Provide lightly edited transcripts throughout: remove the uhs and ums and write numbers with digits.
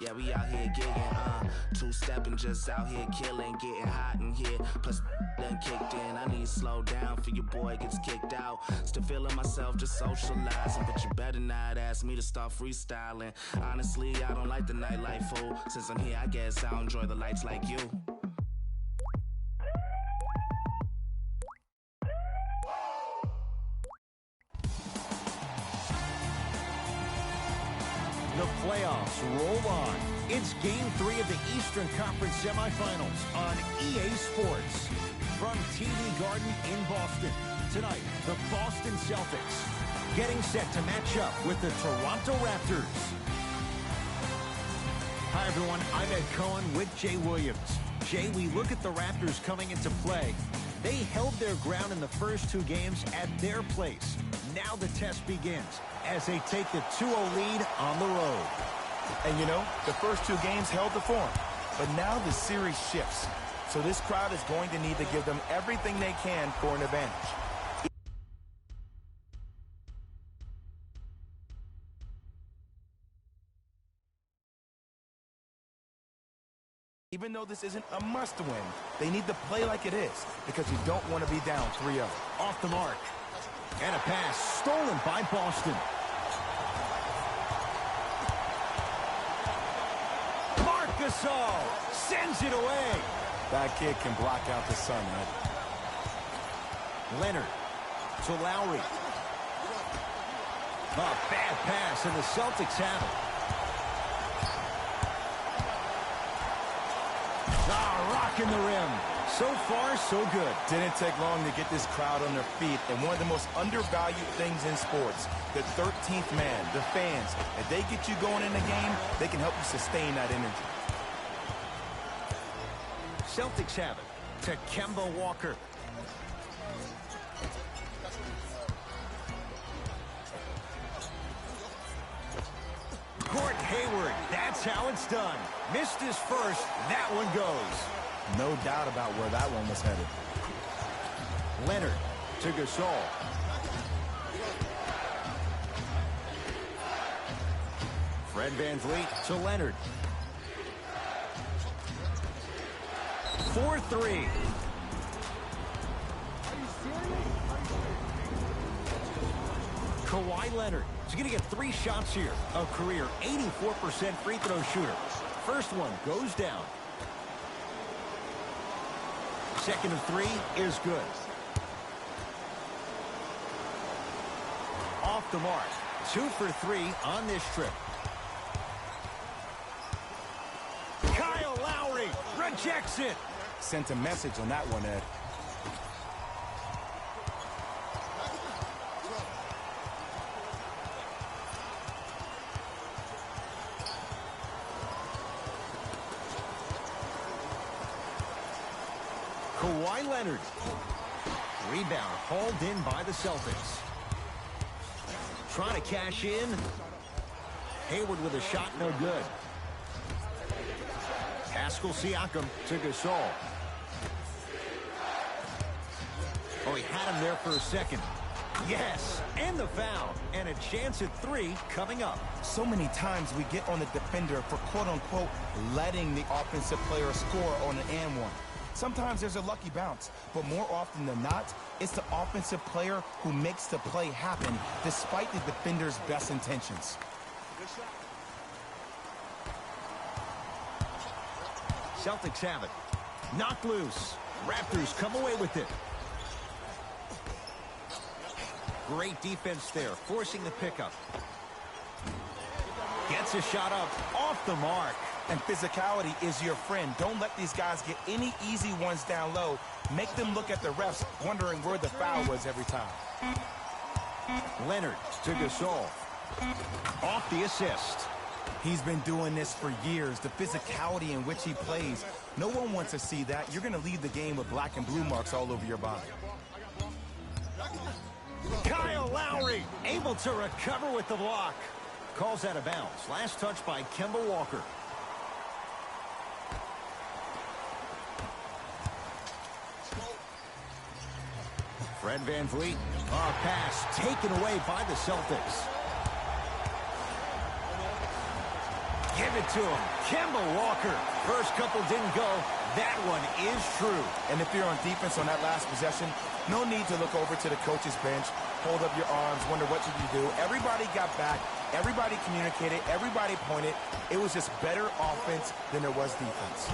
Yeah, we out here gigging, two-stepping, just out here killing, getting hot in here, plus done kicked in. I need to slow down for your boy gets kicked out. Still feeling myself, just socializing, but you better not ask me to start freestyling. Honestly, I don't like the nightlife, fool. Since I'm here, I guess I'll enjoy the lights like you. The playoffs roll on. It's Game 3 of the Eastern Conference semifinals on EA Sports. From TV Garden in Boston, tonight, the Boston Celtics getting set to match up with the Toronto Raptors. Hi, everyone. I'm Ed Cohen with Jay Williams. Jay, we look at the Raptors coming into play. They held their ground in the first two games at their place. Now the test begins as they take the 2-0 lead on the road. And you know, the first two games held the form, but now the series shifts. So this crowd is going to need to give them everything they can for an advantage. Even though this isn't a must-win, they need to play like it is because you don't want to be down 3-0. Off the mark. And a pass stolen by Boston. Gasol sends it away. That kid can block out the sun, right? Leonard to Lowry. A bad pass, and the Celtics have it. Rocking the rim. So far, so good. Didn't take long to get this crowd on their feet, and one of the most undervalued things in sports, the 13th man, the fans. If they get you going in the game, they can help you sustain that energy. Celtics have it to Kemba Walker. Gordon Hayward, that's how it's done. Missed his first, that one goes. No doubt about where that one was headed. Leonard to Gasol. Fred VanVleet to Leonard. 4-3. Kawhi Leonard is going to get 3 shots here. A career 84% free throw shooter. First one goes down. Second of 3 is good. Off the mark. 2 for 3 on this trip. Kyle Lowry rejects it. Sent a message on that one, Ed. Kawhi Leonard. Rebound hauled in by the Celtics. Trying to cash in. Hayward with a shot, no good. Pascal Siakam to Gasol. Oh, he had him there for a second. Yes, and the foul. And a chance at 3 coming up. So many times we get on the defender for quote-unquote letting the offensive player score on an and one. Sometimes there's a lucky bounce, but more often than not, it's the offensive player who makes the play happen despite the defender's best intentions. Celtics have it. Knocked loose. Raptors come away with it. Great defense there, forcing the pickup. Gets a shot up, off the mark. And physicality is your friend. Don't let these guys get any easy ones down low. Make them look at the refs, wondering where the foul was every time. Leonard to Gasol. Off the assist. He's been doing this for years, the physicality in which he plays. No one wants to see that. You're going to leave the game with black and blue marks all over your body. Kyle Lowry able to recover with the block. Calls out of bounds. Last touch by Kemba Walker. Fred VanVleet. A pass taken away by the Celtics. Give it to him. Kemba Walker. First couple didn't go. That one is true. And if you're on defense on that last possession, no need to look over to the coach's bench, hold up your arms, wonder what should you do. Everybody got back. Everybody communicated. Everybody pointed. It was just better offense than there was defense.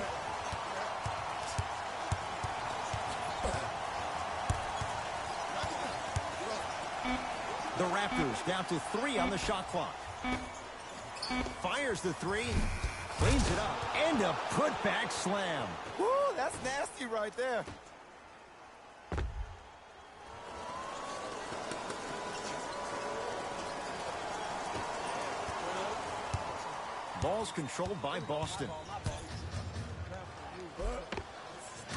The Raptors down to 3 on the shot clock. Fires the 3. Cleans it up. And a putback slam. Woo, that's nasty right there. Ball's controlled by Boston.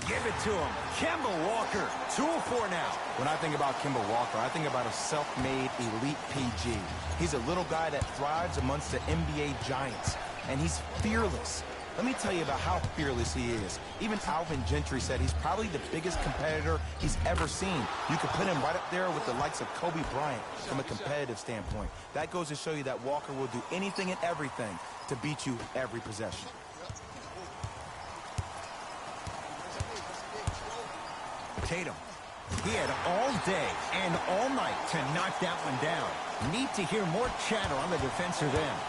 Give it to him. Kemba Walker. 2 of 4 now. When I think about Kemba Walker, I think about a self-made elite PG. He's a little guy that thrives amongst the NBA giants, and he's fearless. Let me tell you about how fearless he is. Even Alvin Gentry said he's probably the biggest competitor he's ever seen. You could put him right up there with the likes of Kobe Bryant from a competitive standpoint. That goes to show you that Walker will do anything and everything to beat you every possession. Tatum. He had all day and all night to knock that one down. Need to hear more chatter on the defensive end.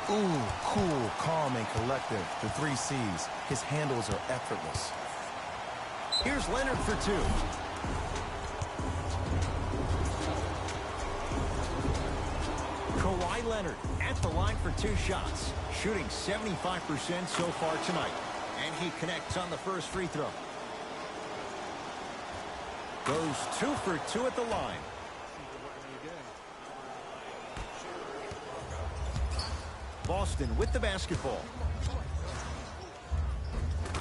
Ooh, cool, calm, and collective. The 3 C's. His handles are effortless. Here's Leonard for 2. Kawhi Leonard at the line for 2 shots. Shooting 75% so far tonight. And he connects on the first free throw. Goes 2 for 2 at the line. Boston with the basketball.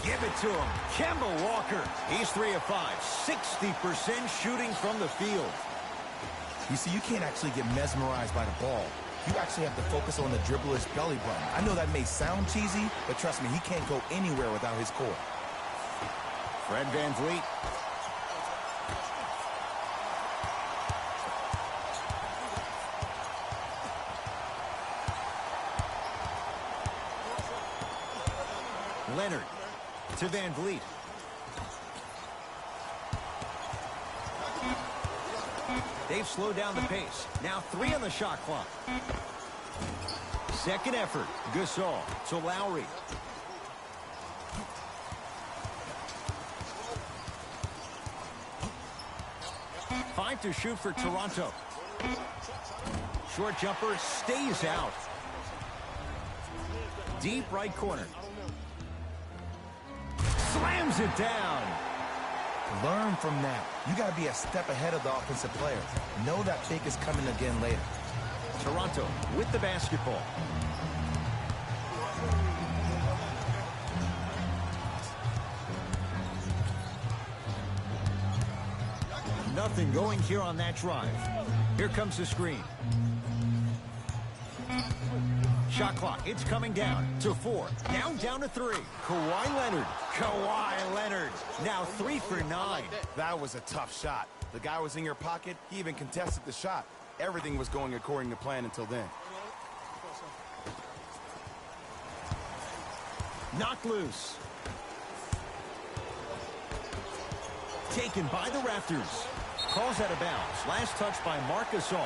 Give it to him. Kemba Walker. He's 3 of 5. 60% shooting from the field. You see, you can't actually get mesmerized by the ball. You actually have to focus on the dribbler's belly button. I know that may sound cheesy, but trust me, he can't go anywhere without his core. Fred VanVleet. Leonard to VanVleet. They've slowed down the pace. Now 3 on the shot clock. Second effort. Gasol to Lowry. Five to shoot for Toronto. Short jumper stays out. Deep right corner. Slams it down. Learn from that. You got to be a step ahead of the offensive player. Know that big is coming again later. Toronto with the basketball. Nothing going here on that drive. Here comes the screen. Shot clock, it's coming down to 4. Now down to 3. Kawhi Leonard. Kawhi Leonard. Now 3 for 9. That was a tough shot. The guy was in your pocket. He even contested the shot. Everything was going according to plan until then. Knocked loose. Taken by the Raptors. Calls out of bounds. Last touch by Marc Gasol.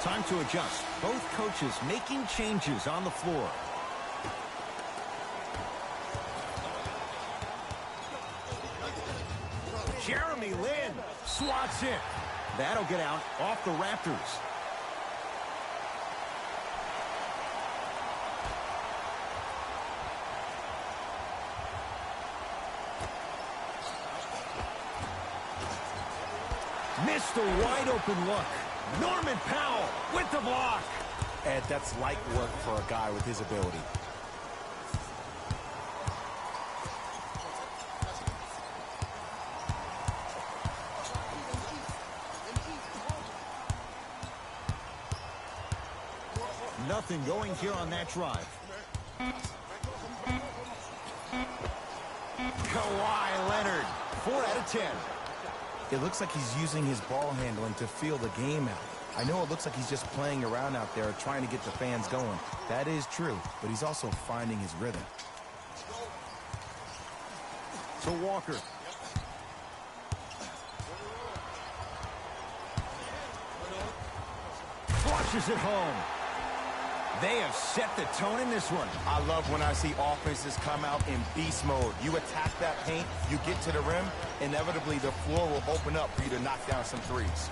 Time to adjust. Both coaches making changes on the floor. Jeremy Lin swats it. That'll get out off the Raptors. Missed a wide open look. Norman Powell with the block. Ed, that's light work for a guy with his ability. Nothing going here on that drive. Kawhi Leonard, 4 out of 10. It looks like he's using his ball handling to feel the game out. I know it looks like he's just playing around out there trying to get the fans going. That is true, but he's also finding his rhythm. To Walker. Flushes it home. They have set the tone in this one. I love when I see offenses come out in beast mode. You attack that paint, you get to the rim, inevitably the floor will open up for you to knock down some threes.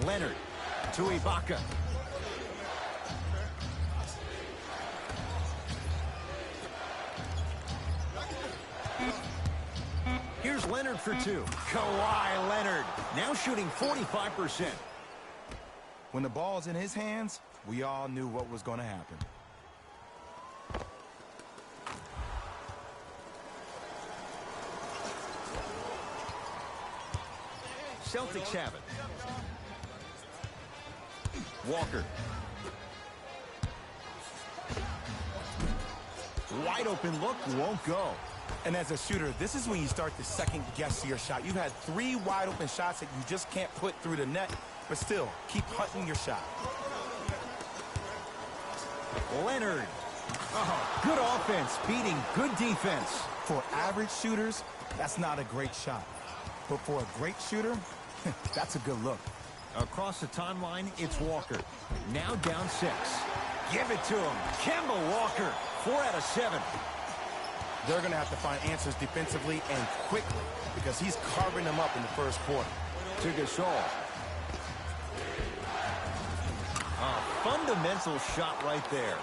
Leonard to Ibaka. Here's Leonard for two. Kawhi Leonard now shooting 45%. When the ball's in his hands, we all knew what was going to happen. Celtics have it. Walker. Wide open look, won't go. And as a shooter, this is when you start to second guess your shot. You've had 3 wide open shots that you just can't put through the net, but still, keep hunting your shot. Leonard. Oh, good offense, beating good defense. For average shooters, that's not a great shot. But for a great shooter, that's a good look. Across the timeline, it's Walker. Now down 6. Give it to him. Kemba Walker, 4 out of 7. They're going to have to find answers defensively and quickly because he's carving them up in the first quarter. To Gasol. A fundamental shot right there.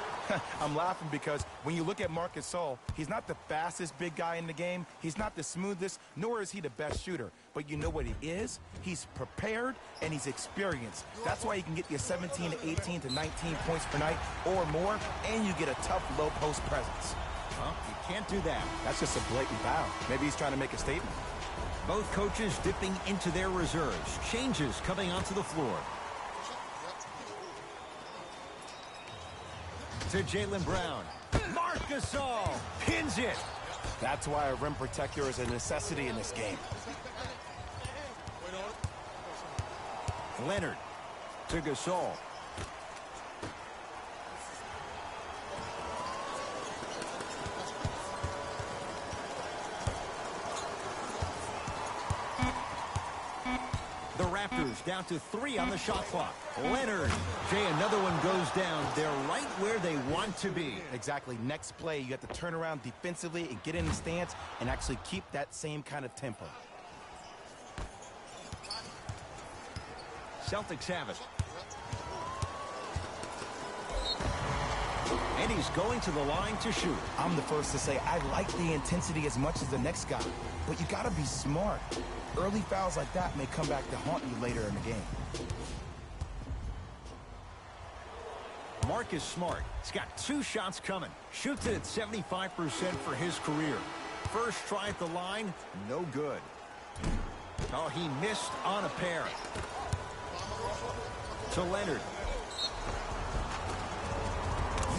I'm laughing because when you look at Marc Gasol, he's not the fastest big guy in the game. He's not the smoothest, nor is he the best shooter. But you know what he is? He's prepared and he's experienced. That's why he can get you 17 to 18 to 19 points per night or more, and you get a tough low post presence. Well, you can't do that. That's just a blatant foul. Maybe he's trying to make a statement. Both coaches dipping into their reserves. Changes coming onto the floor. To Jaylen Brown. Marc Gasol pins it. That's why a rim protector is a necessity in this game. Leonard to Gasol. The Raptors down to 3 on the shot clock. Leonard. Jay, another one goes down. They're right where they want to be. Exactly. Next play, you have to turn around defensively and get in the stance and actually keep that same kind of tempo. Celtics have it. And he's going to the line to shoot. I'm the first to say I like the intensity as much as the next guy, but you got to be smart. Early fouls like that may come back to haunt you later in the game. Marcus Smart. He's got 2 shots coming. Shoots it at 75% for his career. First try at the line, no good. Oh, he missed on a pair. To Leonard.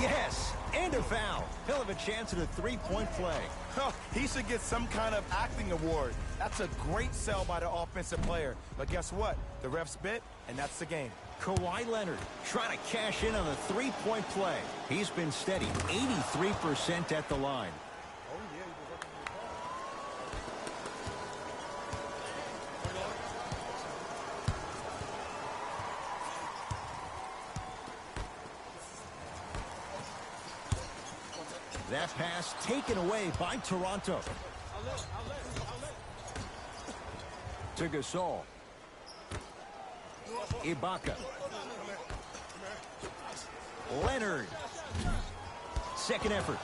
Yes, and a foul. He'll have a chance at a 3-point play. Oh, he should get some kind of acting award. That's a great sell by the offensive player. But guess what? The refs bit, and that's the game. Kawhi Leonard trying to cash in on a 3-point play. He's been steady, 83% at the line. That pass taken away by Toronto. To Gasol. Ibaka. Leonard. Second effort.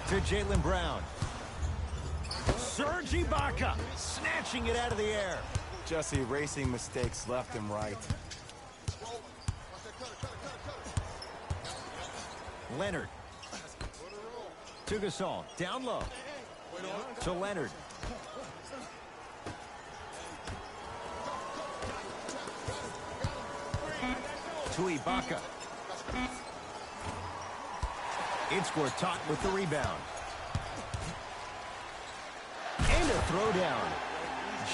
To Jaylen Brown. Serge Ibaka snatching it out of the air. Just erasing mistakes left and right. Leonard. To Gasol. Down low. To Leonard. To Ibaka. It's Gortat with the rebound. And a throwdown.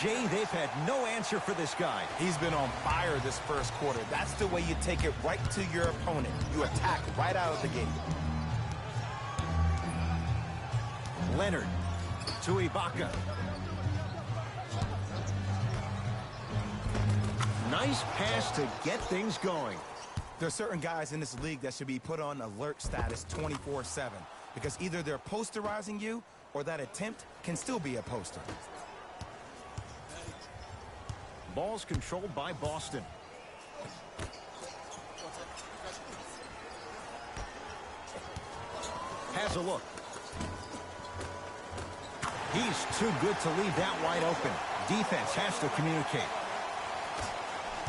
Jay, they've had no answer for this guy. He's been on fire this first quarter. That's the way you take it right to your opponent. You attack right out of the gate. Leonard to Ibaka. Nice pass to get things going. There are certain guys in this league that should be put on alert status 24/7 because either they're posterizing you or that attempt can still be a poster. Ball's controlled by Boston. Has a look. He's too good to leave that wide open. Defense has to communicate.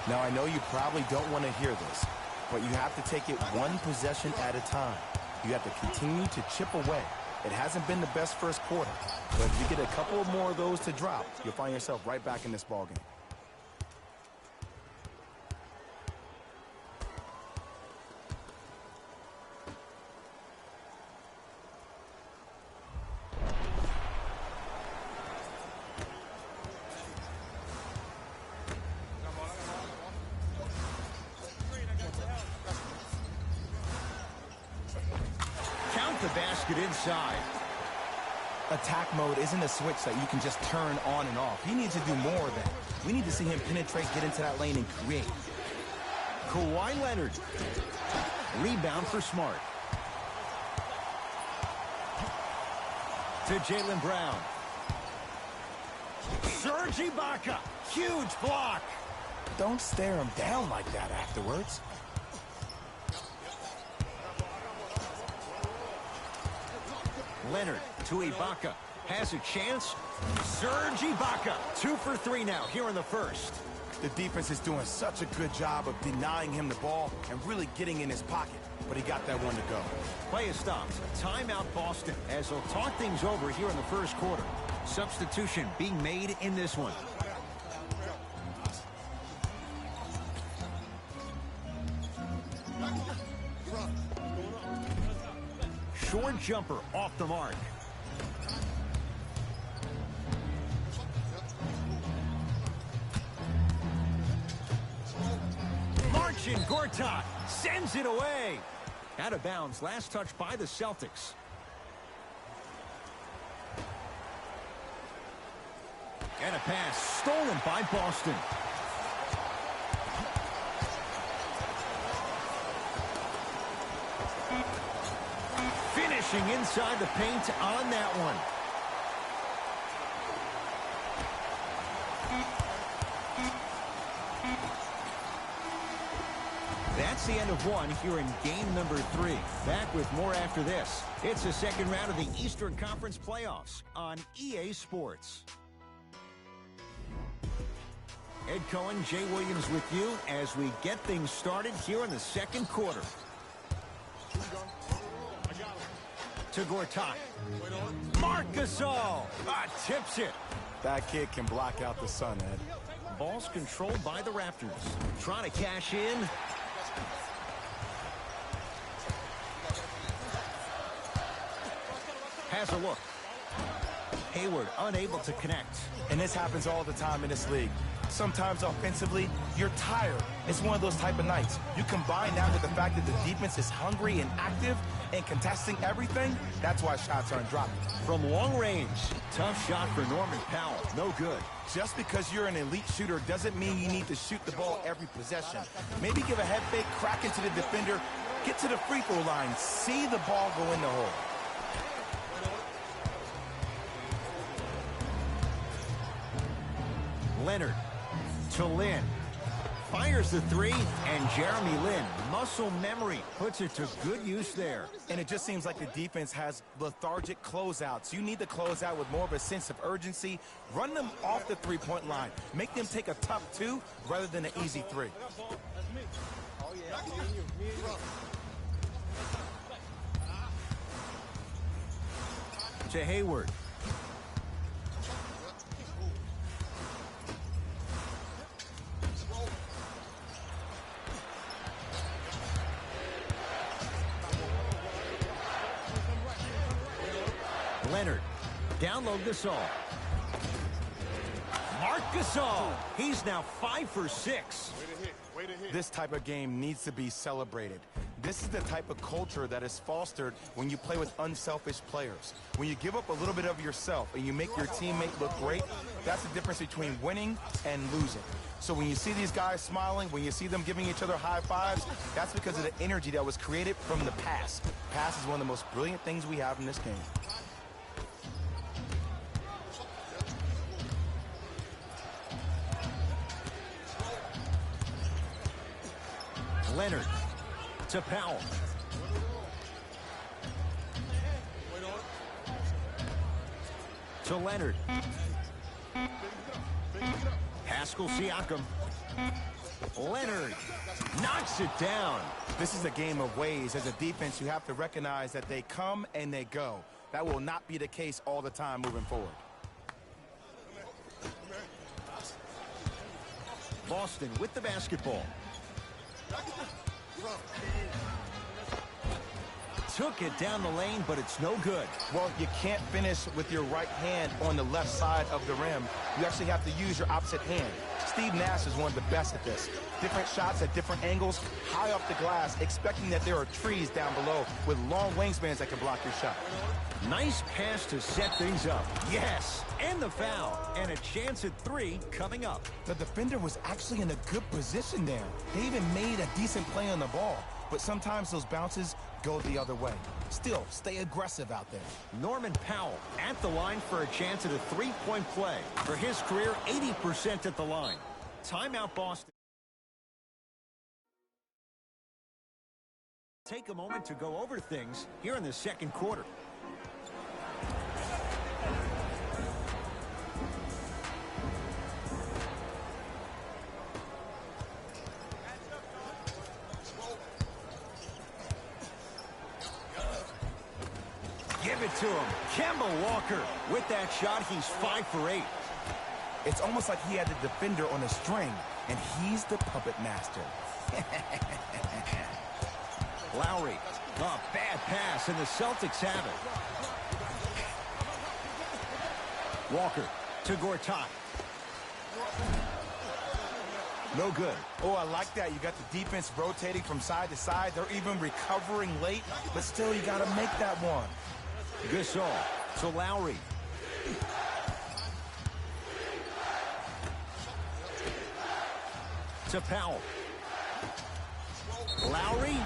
Now, I know you probably don't want to hear this, but you have to take it one possession at a time. You have to continue to chip away. It hasn't been the best first quarter, but if you get a couple more of those to drop, you'll find yourself right back in this ballgame. The basket inside. Attack mode isn't a switch that you can just turn on and off. He needs to do more of that. We need to see him penetrate, get into that lane, and create. Kawhi Leonard. Rebound for Smart. To Jaylen Brown. Serge Ibaka. Huge block. Don't stare him down like that afterwards. Leonard to Ibaka. Has a chance. Serge Ibaka. 2 for 3 now here in the first. The defense is doing such a good job of denying him the ball and really getting in his pocket. But he got that one to go. Play is stopped. Timeout Boston as they'll talk things over here in the first quarter. Substitution being made in this one. Short jumper off the mark. Marcin Gortat sends it away. Out of bounds. Last touch by the Celtics. And a pass stolen by Boston. Finishing inside the paint on that one. That's the end of one here in game number 3. Back with more after this. It's the second round of the Eastern Conference playoffs on EA Sports. Ed Cohen, Jay Williams with you as we get things started here in the second quarter. To Gortat. Marc Gasol tips it. That kid can block out the sun, Ed. Ball's controlled by the Raptors. Trying to cash in. Has a look. Hayward unable to connect. And this happens all the time in this league. Sometimes offensively, you're tired. It's one of those type of nights. You combine that with the fact that the defense is hungry and active and contesting everything, that's why shots aren't dropping. From long range, tough shot for Norman Powell. No good. Just because you're an elite shooter doesn't mean you need to shoot the ball every possession. Maybe give a head fake, crack into the defender, get to the free throw line, see the ball go in the hole. Leonard to Lin. Fires the three, and Jeremy Lin, muscle memory, puts it to good use there. And it just seems like the defense has lethargic closeouts. You need to close out with more of a sense of urgency. Run them off the three-point line. Make them take a tough 2 rather than an easy 3. To Hayward. Leonard, down low Gasol. Gasol, he's now 5 for 6. This type of game needs to be celebrated. This is the type of culture that is fostered when you play with unselfish players. When you give up a little bit of yourself and you make your teammate look great, that's the difference between winning and losing. So when you see these guys smiling, when you see them giving each other high fives, that's because of the energy that was created from the pass. Pass is one of the most brilliant things we have in this game. Leonard to Powell. To Leonard. Pascal Siakam. Leonard knocks it down. This is a game of ways. As a defense, you have to recognize that they come and they go. That will not be the case all the time moving forward. Boston with the basketball. Took it down the lane, but it's no good. Well, you can't finish with your right hand on the left side of the rim. You actually have to use your opposite hand. Steve Nash is one of the best at this. Different shots at different angles, high up the glass, expecting that there are trees down below with long wingspans that can block your shot. Nice pass to set things up. Yes, and the foul. And a chance at 3 coming up. The defender was actually in a good position there. They even made a decent play on the ball. But sometimes those bounces go the other way. Still, stay aggressive out there. Norman Powell at the line for a chance at a 3-point play. For his career, 80% at the line. Timeout, Boston. Take a moment to go over things here in the second quarter. Give it to him. Kemba Walker. With that shot, he's 5 for 8. It's almost like he had the defender on a string, and he's the puppet master. Lowry. A bad pass, and the Celtics have it. Walker to Gortat. No good. Oh, I like that. You got the defense rotating from side to side. They're even recovering late, but still, you got to make that one. Gasol to Lowry. To Powell. Lowry.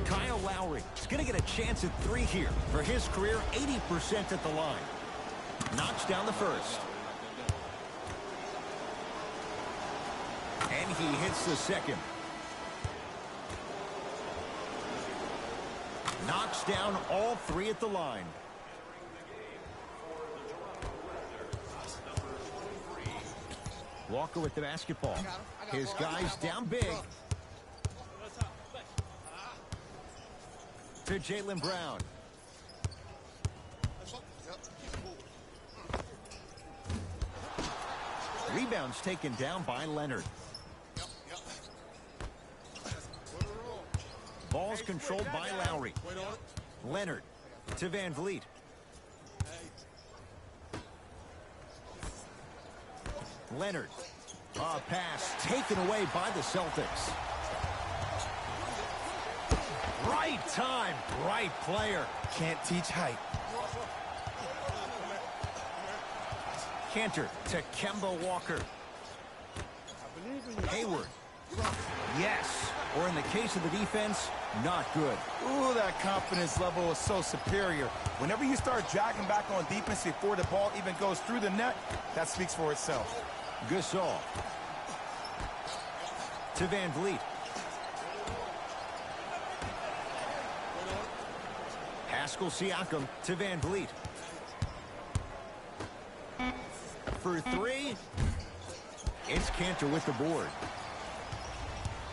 Kyle Lowry is going to get a chance at 3 here. For his career, 80% at the line. Knocks down the first. And he hits the second. Knocks down all 3 at the line. Walker with the basketball. His guys down big. To Jaylen Brown. Rebounds taken down by Leonard. Ball's controlled by Lowry. Leonard to Van Vliet. Leonard. A pass taken away by the Celtics. Right time, right player. Can't teach height. Cantor to Kemba Walker. Hayward. Yes. Or in the case of the defense, not good. Ooh, that confidence level is so superior. Whenever you start dragging back on defense before the ball even goes through the net, that speaks for itself. Gasol. To Van Vliet. Pascal Siakam to Van Vliet. For 3. It's Cantor with the board.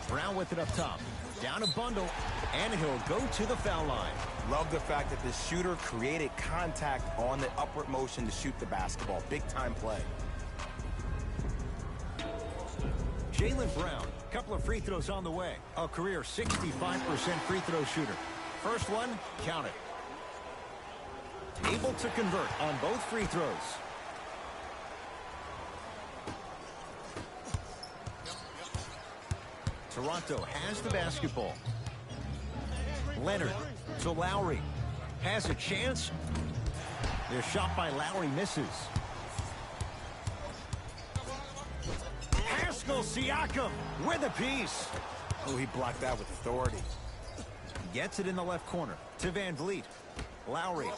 Brown with it up top. Down a bundle. And he'll go to the foul line. Love the fact that the shooter created contact on the upward motion to shoot the basketball. Big time play. Jaylen Brown. Couple of free throws on the way. A career 65% free throw shooter. First one, count it. Able to convert on both free throws. Toronto has the basketball. Leonard to Lowry. Has a chance. Their shot by Lowry misses. Pascal Siakam with a piece. Oh, he blocked that with authority. Gets it in the left corner to Van Vliet. Lowry.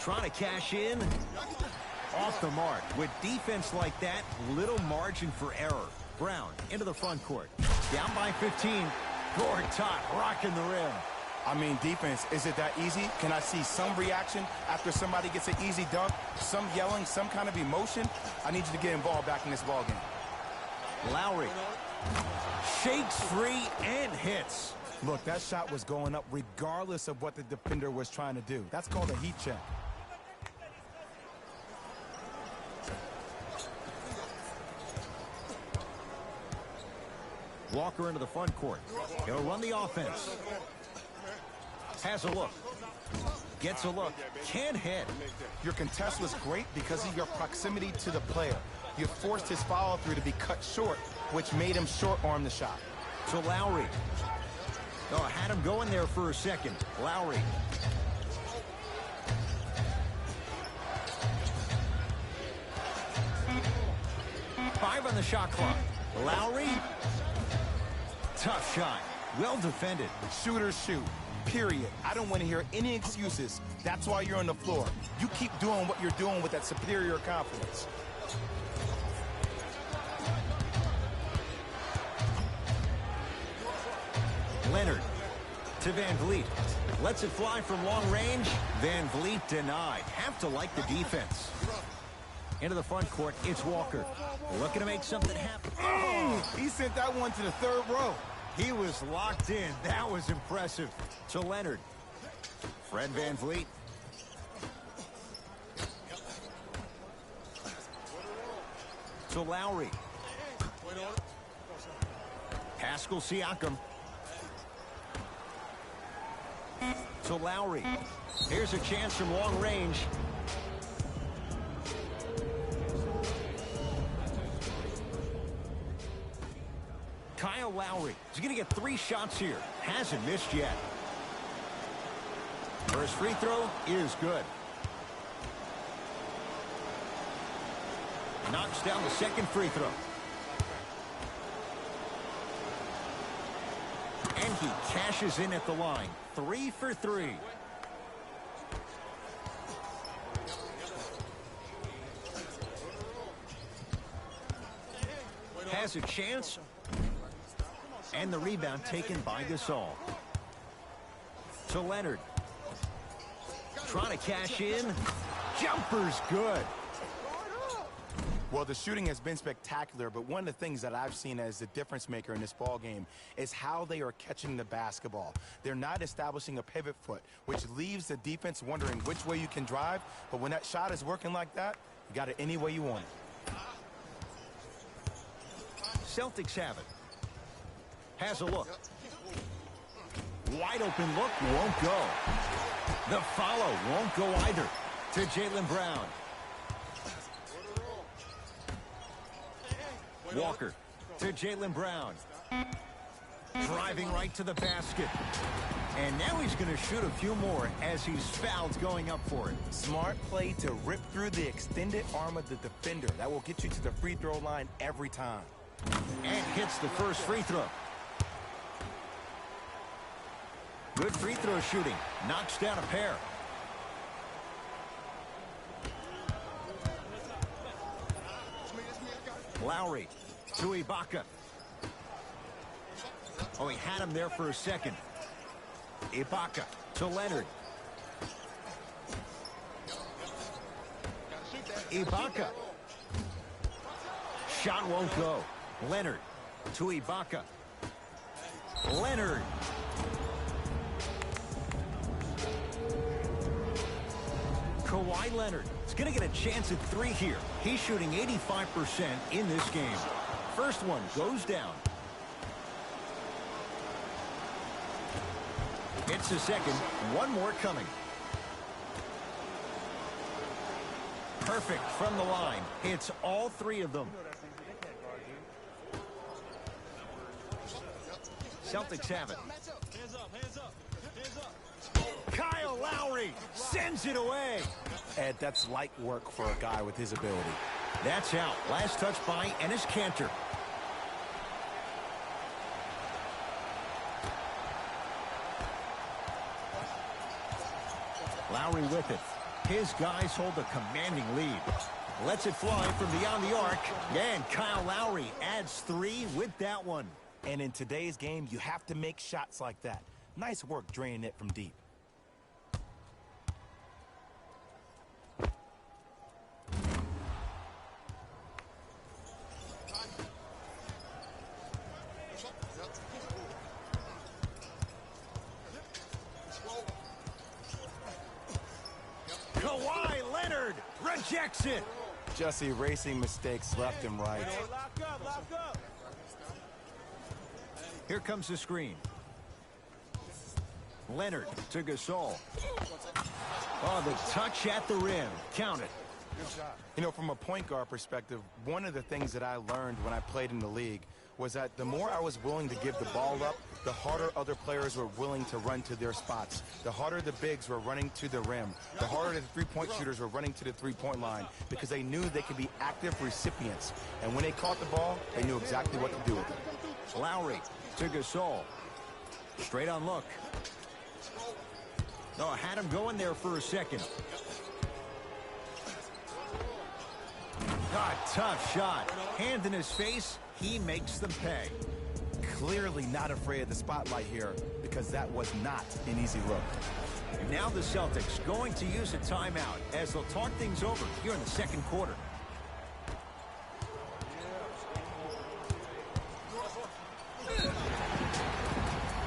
Trying to cash in. Off the mark. With defense like that, little margin for error. Brown into the front court. Down by 15. Gortat rocking the rim. I mean, defense, is it that easy? Can I see some reaction after somebody gets an easy dunk? Some yelling, some kind of emotion? I need you to get involved back in this ballgame. Lowry shakes free and hits. Look, that shot was going up regardless of what the defender was trying to do. That's called a heat check. Walker into the front court. He'll run the offense. Has a look. Gets a look. Can't hit. Your contest was great because of your proximity to the player. You forced his follow-through to be cut short, which made him short-arm the shot. To Lowry. Oh, had him going there for a second. Lowry. Five on the shot clock. Lowry. Tough shot. Well defended. Shooters shoot. Period. I don't want to hear any excuses. That's why you're on the floor. You keep doing what you're doing with that superior confidence. Leonard to Van Vliet. Lets it fly from long range. Van Vliet denied. Have to like the defense. Into the front court, it's Walker. Looking to make something happen. Oh, he sent that one to the third row. He was locked in. That was impressive. To Leonard. Fred Van Vliet. To Lowry. Pascal Siakam. To Lowry. Here's a chance from long range. Kyle Lowry is going to get 3 shots here. Hasn't missed yet. First free throw is good. Knocks down the second free throw. And he cashes in at the line. 3 for 3. Has a chance. And the rebound taken by Gasol. To Leonard. Trying to cash in. Jumper's good. Well, the shooting has been spectacular, but one of the things that I've seen as the difference maker in this ball game is how they are catching the basketball. They're not establishing a pivot foot, which leaves the defense wondering which way you can drive. But when that shot is working like that, you got it any way you want it. Celtics have it. Has a look. Wide open look, won't go. The follow won't go either. To Jaylen Brown. Walker to Jaylen Brown. Driving right to the basket. And now he's going to shoot a few more as he's fouled going up for it. Smart play to rip through the extended arm of the defender. That will get you to the free throw line every time. And hits the first free throw. Good free throw shooting. Knocks down a pair. Lowry to Ibaka. Oh, he had him there for a second. Ibaka to Leonard. Ibaka. Shot won't go. Leonard to Ibaka. Leonard. Kawhi Leonard is going to get a chance at 3 here. He's shooting 85% in this game. First one goes down. Gets a second. One more coming. Perfect from the line. Hits all three of them. Celtics have it. Kyle Lowry sends it away. Ed, that's light work for a guy with his ability. That's out. Last touch by Enes Kanter. Lowry with it. His guys hold a commanding lead. Lets it fly from beyond the arc. And Kyle Lowry adds 3 with that one. And in today's game, you have to make shots like that. Nice work draining it from deep. Kawhi Leonard rejects it. Just erasing mistakes left and right. Lock up. Here comes the screen. Leonard to Gasol. Oh, the touch at the rim. Count it. You know, from a point guard perspective, one of the things that I learned when I played in the league was that the more I was willing to give the ball up, the harder other players were willing to run to their spots. The harder the bigs were running to the rim. The harder the three-point shooters were running to the three-point line because they knew they could be active recipients. And when they caught the ball, they knew exactly what to do with it. Lowry to Gasol. Straight on look. Oh, had him going there for a second. Ah, tough shot. Hand in his face. He makes them pay. Clearly not afraid of the spotlight here because that was not an easy look. Now the Celtics going to use a timeout as they'll talk things over here in the second quarter.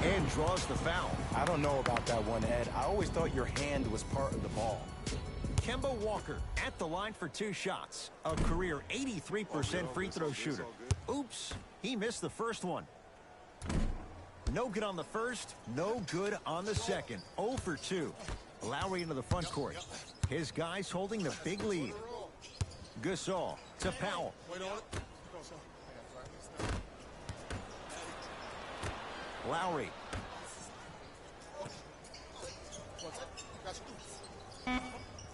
And draws the foul. I don't know about that one, Ed. I always thought your hand was part of the ball. Kemba Walker at the line for 2 shots. A career 83% free throw shooter. Oops, he missed the first one. No good on the first, no good on the second. 0 for 2. Lowry into the front court. His guys holding the big lead. Gasol to Powell. Lowry.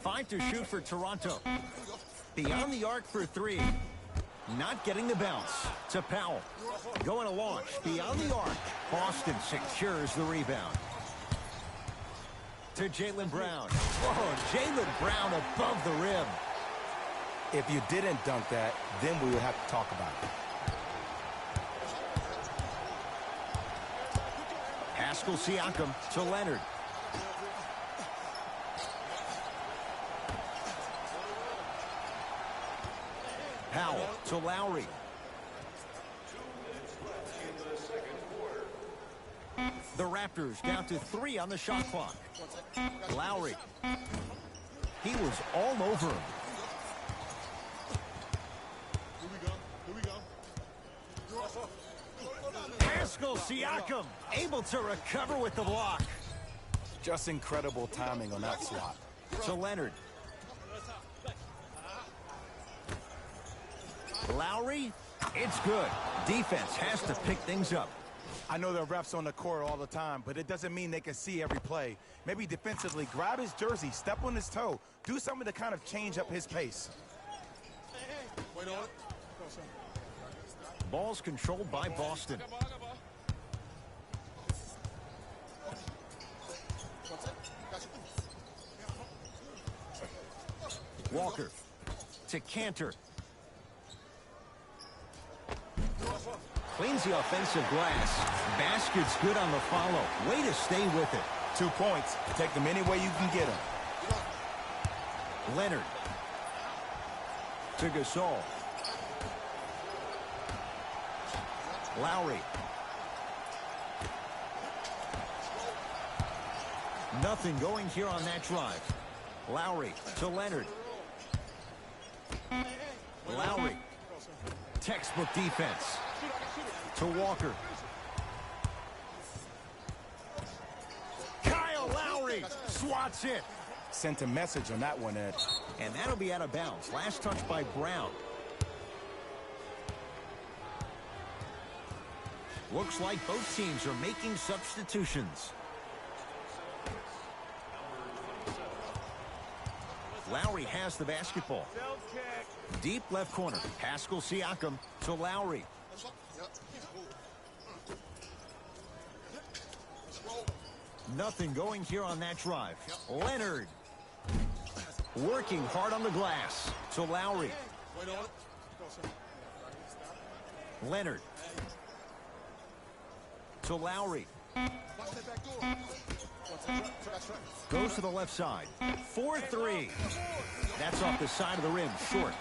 Five to shoot for Toronto. Beyond the arc for 3. Not getting the bounce. To Powell. Going to launch. Beyond the arc. Boston secures the rebound. To Jaylen Brown. Oh, Jaylen Brown above the rim. If you didn't dunk that, then we would have to talk about it. Pascal Siakam to Leonard. Powell to Lowry. The Raptors down to 3 on the shot clock. Lowry. He was all over him. Pascal Siakam able to recover with the block. Just incredible timing on that swat. To Leonard. Lowry, it's good. Defense has to pick things up. I know there are refs on the court all the time, but it doesn't mean they can see every play. Maybe defensively, grab his jersey, step on his toe, do something to kind of change up his pace. Ball's controlled by Boston. Walker to Kanter. Cleans the offensive glass. Basket's good on the follow. Way to stay with it. 2 points. Take them any way you can get them. Leonard to Gasol. Lowry. Nothing going here on that drive. Lowry to Leonard. Lowry. Textbook defense. To Walker. three. Swats it. Sent a message on that one, Ed. And that'll be out of bounds. Last touch by Brown. Looks like both teams are making substitutions. Lowry has the basketball. Deep left corner. Pascal Siakam to Lowry. Nothing going here on that drive. Leonard. Working hard on the glass. To Lowry. Leonard. To Lowry. Goes to the left side. 4-3. That's off the side of the rim. Short.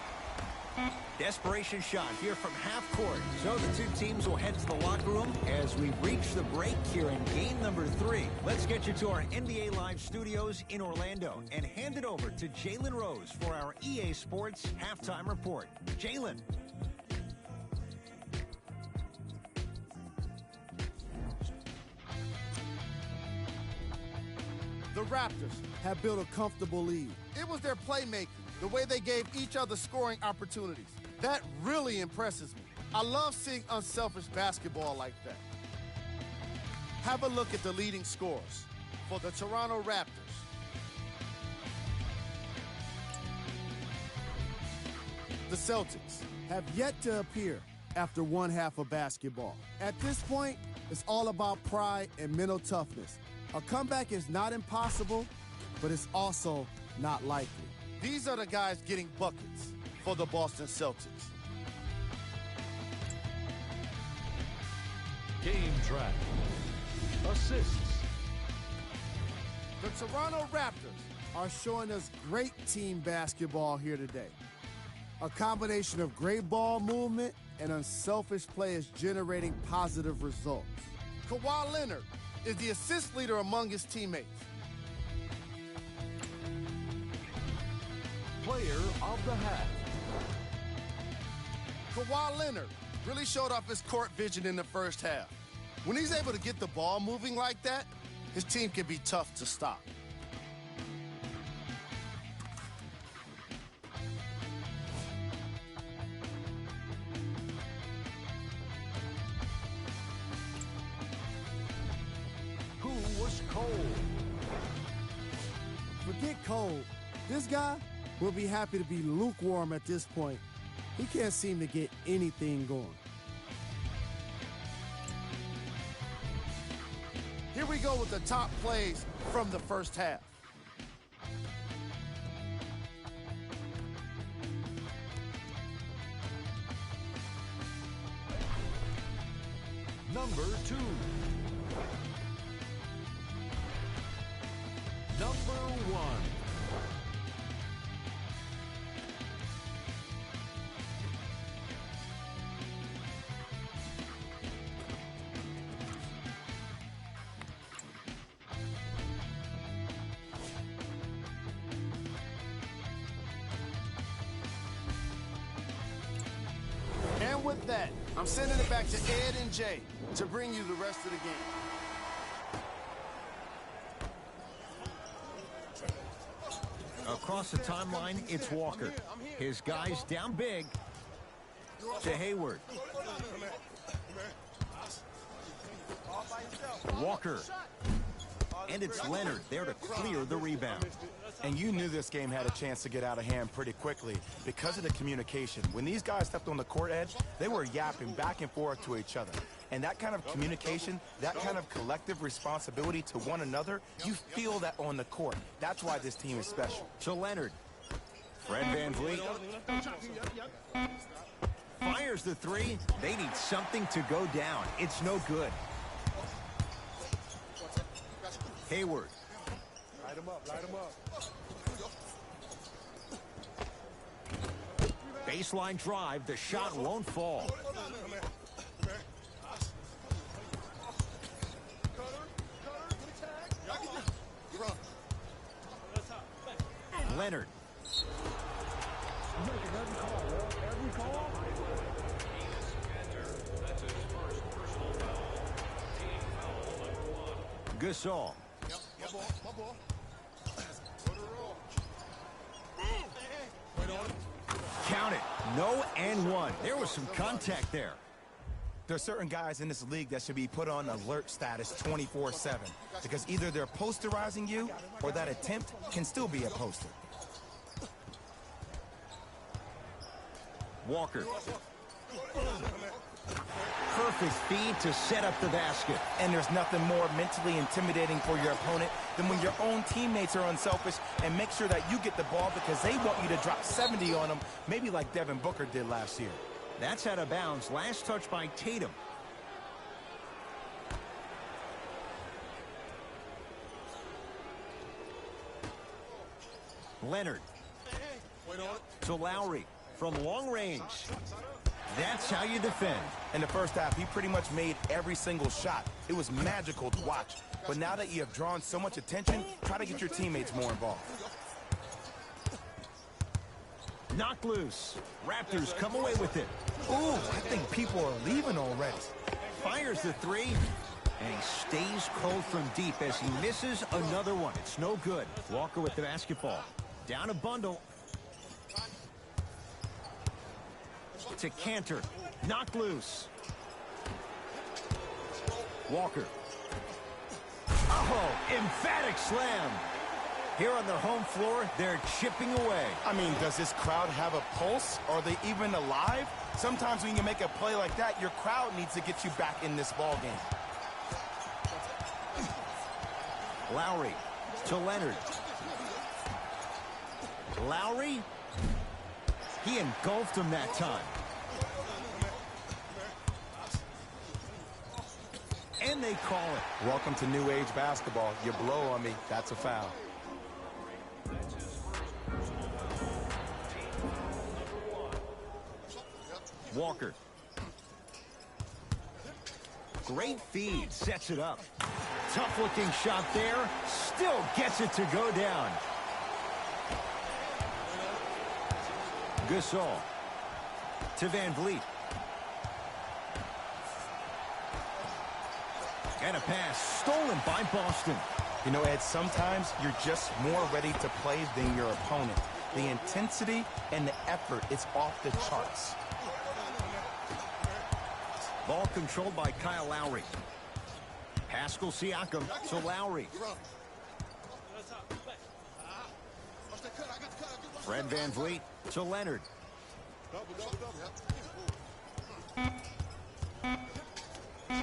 Desperation shot here from half court. So the two teams will head to the locker room as we reach the break here in game number 3. Let's get you to our NBA Live studios in Orlando and hand it over to Jalen Rose for our EA Sports halftime report. Jalen. The Raptors have built a comfortable lead. It was their playmaking, the way they gave each other scoring opportunities. That really impresses me. I love seeing unselfish basketball like that. Have a look at the leading scorers for the Toronto Raptors. The Celtics have yet to appear after one half of basketball. At this point, it's all about pride and mental toughness. A comeback is not impossible, but it's also not likely. These are the guys getting buckets for the Boston Celtics. Game track. Assists. The Toronto Raptors are showing us great team basketball here today. A combination of great ball movement and unselfish play is generating positive results. Kawhi Leonard is the assist leader among his teammates. Player of the half. Kawhi Leonard really showed off his court vision in the first half. When he's able to get the ball moving like that, his team can be tough to stop. Who was cold? Forget cold. This guy will be happy to be lukewarm at this point. He can't seem to get anything going. Here we go with the top plays from the first half. Number 2. Number 1. And with that, I'm sending it back to Ed and Jay to bring you the rest of the game. Across the timeline, it's Walker. His guys down big to Hayward. Walker. And it's Leonard there to clear the rebound. And you knew this game had a chance to get out of hand pretty quickly because of the communication. When these guys stepped on the court edge, they were yapping back and forth to each other. And that kind of communication, that kind of collective responsibility to one another, you feel that on the court. That's why this team is special. To Leonard. Fred VanVleet. Fires the three. They need something to go down. It's no good. Hayward. Light him up, light him up. Baseline drive. The shot won't fall. Leonard. Gasol. Count it. No and one. There was some contact there. There's certain guys in this league that should be put on alert status 24/7 because either they're posterizing you or that attempt can still be a poster. Walker. Perfect feed to set up the basket. And there's nothing more mentally intimidating for your opponent than when your own teammates are unselfish and make sure that you get the ball because they want you to drop 70 on them, maybe like Devin Booker did last year. That's out of bounds. Last touch by Tatum. Leonard. To Lowry from long range. That's how you defend. In the first half, he pretty much made every single shot. It was magical to watch. But now that you have drawn so much attention, try to get your teammates more involved. Knocked loose. Raptors come away with it. Ooh, I think people are leaving already. Fires the three. And he stays cold from deep as he misses another one. It's no good. Walker with the basketball. Down a bundle. To Cantor. Knocked loose. Walker. Oh, emphatic slam. Here on their home floor, they're chipping away. I mean, does this crowd have a pulse? Are they even alive? Sometimes when you make a play like that, your crowd needs to get you back in this ball game. Lowry to Leonard. Lowry. He engulfed him that time. And they call it. Welcome to new age basketball. You blow on me, that's a foul. Walker. Great feed, sets it up. Tough looking shot there, still gets it to go down. Gasol to Van Vliet. And a pass stolen by Boston. You know, Ed, sometimes you're just more ready to play than your opponent. The intensity and the effort is off the charts. Ball controlled by Kyle Lowry. Pascal Siakam to Lowry. Fred Van Vliet to Leonard.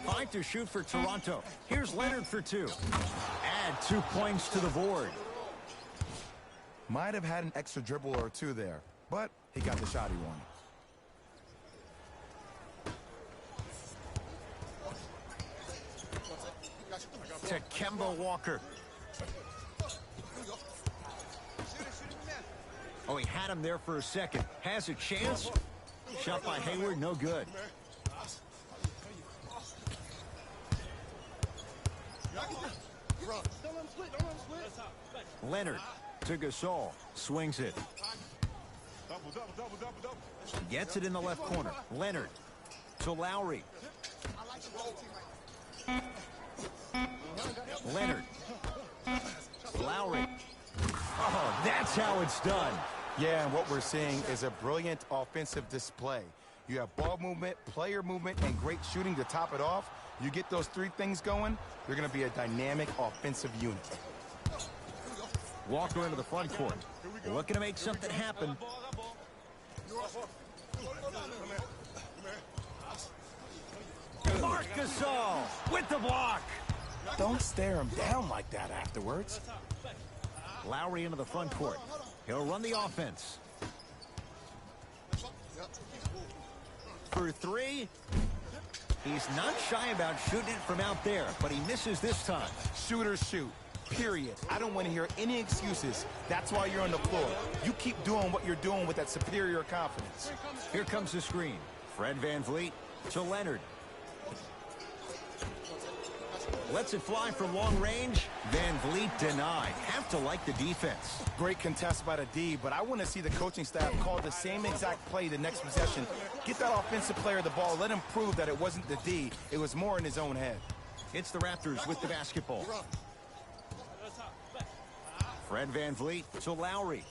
Five to shoot for Toronto. Here's Leonard for two. Add 2 points to the board. Might have had an extra dribble or two there, but he got the shot he wanted. To Kemba Walker. Oh, he had him there for a second. Has a chance. Shot by Hayward, no good. Leonard to Gasol. Swings it. Gets it in the left corner. Leonard to Lowry. Leonard. Lowry. Oh, that's how it's done. Yeah, and what we're seeing is a brilliant offensive display. You have ball movement, player movement, and great shooting to top it off. You get those three things going, you're going to be a dynamic offensive unit. Walker into the front court. Looking to make something happen. Marc Gasol with the block. Don't stare him down like that afterwards. Lowry into the front court. He'll run the offense. For three. He's not shy about shooting it from out there, but he misses this time. Shooters shoot, period. I don't want to hear any excuses. That's why you're on the floor. You keep doing what you're doing with that superior confidence. Here comes the screen. Fred Van Vliet to Leonard. Lets it fly from long range. Van Vliet denied. Have to like the defense. Great contest by the D, but I want to see the coaching staff call the same exact play the next possession. Get that offensive player the ball. Let him prove that it wasn't the D. It was more in his own head. It's the Raptors with the basketball. Fred VanVleet to Lowry.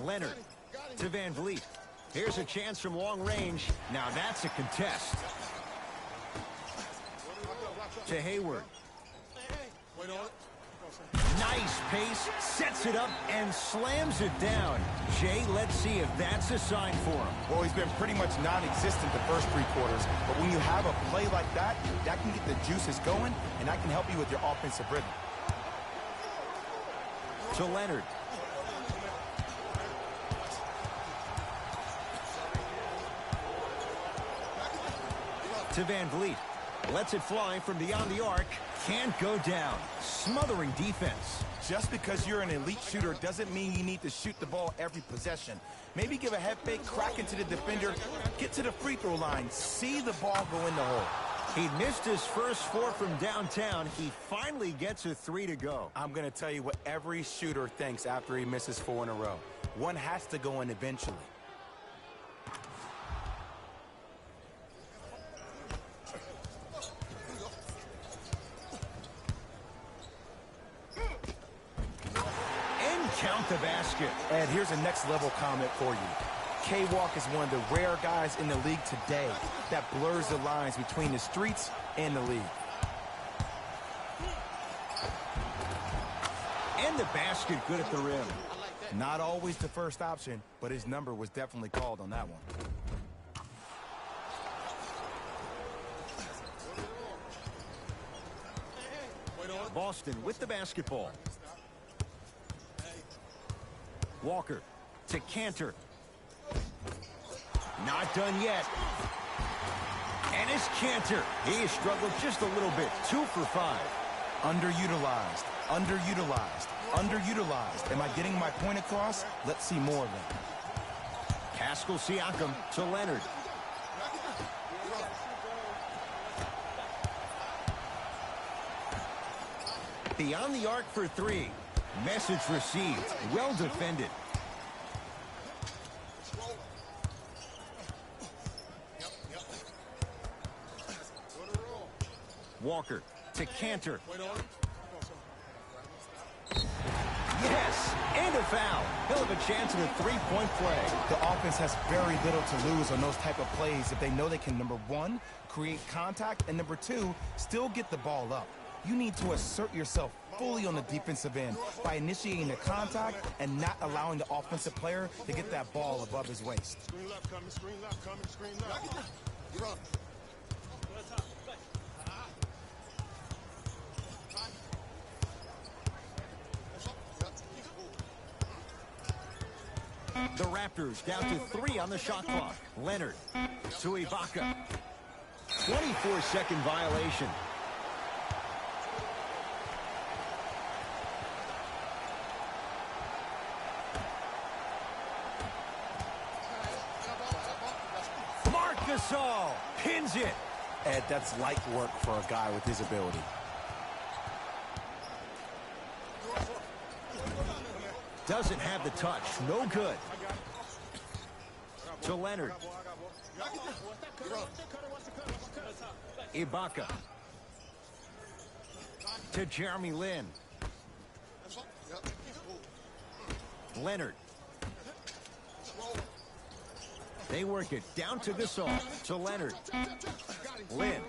Leonard to VanVleet. Here's a chance from long range. Now that's a contest. To Hayward. Nice pace, sets it up, and slams it down. Jay, let's see if that's a sign for him. Well, he's been pretty much non-existent the first 3 quarters, but when you have a play like that, that can get the juices going, and that can help you with your offensive rhythm. To Leonard. To VanVleet. Lets it fly from beyond the arc. Can't go down. Smothering defense. Just because you're an elite shooter doesn't mean you need to shoot the ball every possession. Maybe give a head fake, crack into the defender, get to the free throw line, see the ball go in the hole. He missed his first 4 from downtown. He finally gets a 3 to go. I'm going to tell you what every shooter thinks after he misses 4 in a row. One has to go in eventually. Count the basket. And here's a next level comment for you. K-Walk is one of the rare guys in the league today that blurs the lines between the streets and the league. And the basket good at the rim. Not always the first option, but his number was definitely called on that one. Boston with the basketball. Walker to Cantor. Not done yet. And it's Cantor. He has struggled just a little bit. 2 for 5. Underutilized, underutilized, underutilized. Am I getting my point across? Let's see more of them. Pascal Siakam to Leonard. Beyond the arc for 3. Message received. Well defended. Walker to Cantor. Yes, and a foul. He'll have a chance at a 3-point play. The offense has very little to lose on those type of plays if they know they can, number 1, create contact, and number 2, still get the ball up. You need to assert yourself fully on the defensive end by initiating the contact and not allowing the offensive player to get that ball above his waist. Screen left coming, screen left coming, screen left. You're up. The Raptors down to 3 on the shot clock. Leonard to Ibaka. 24-second violation. Gasol pins it. Ed, that's light work for a guy with his ability. Doesn't have the touch. No good. To Leonard. Ibaka. To Jeremy Lin. Leonard. They work it down to Gasol. To Leonard. Lin.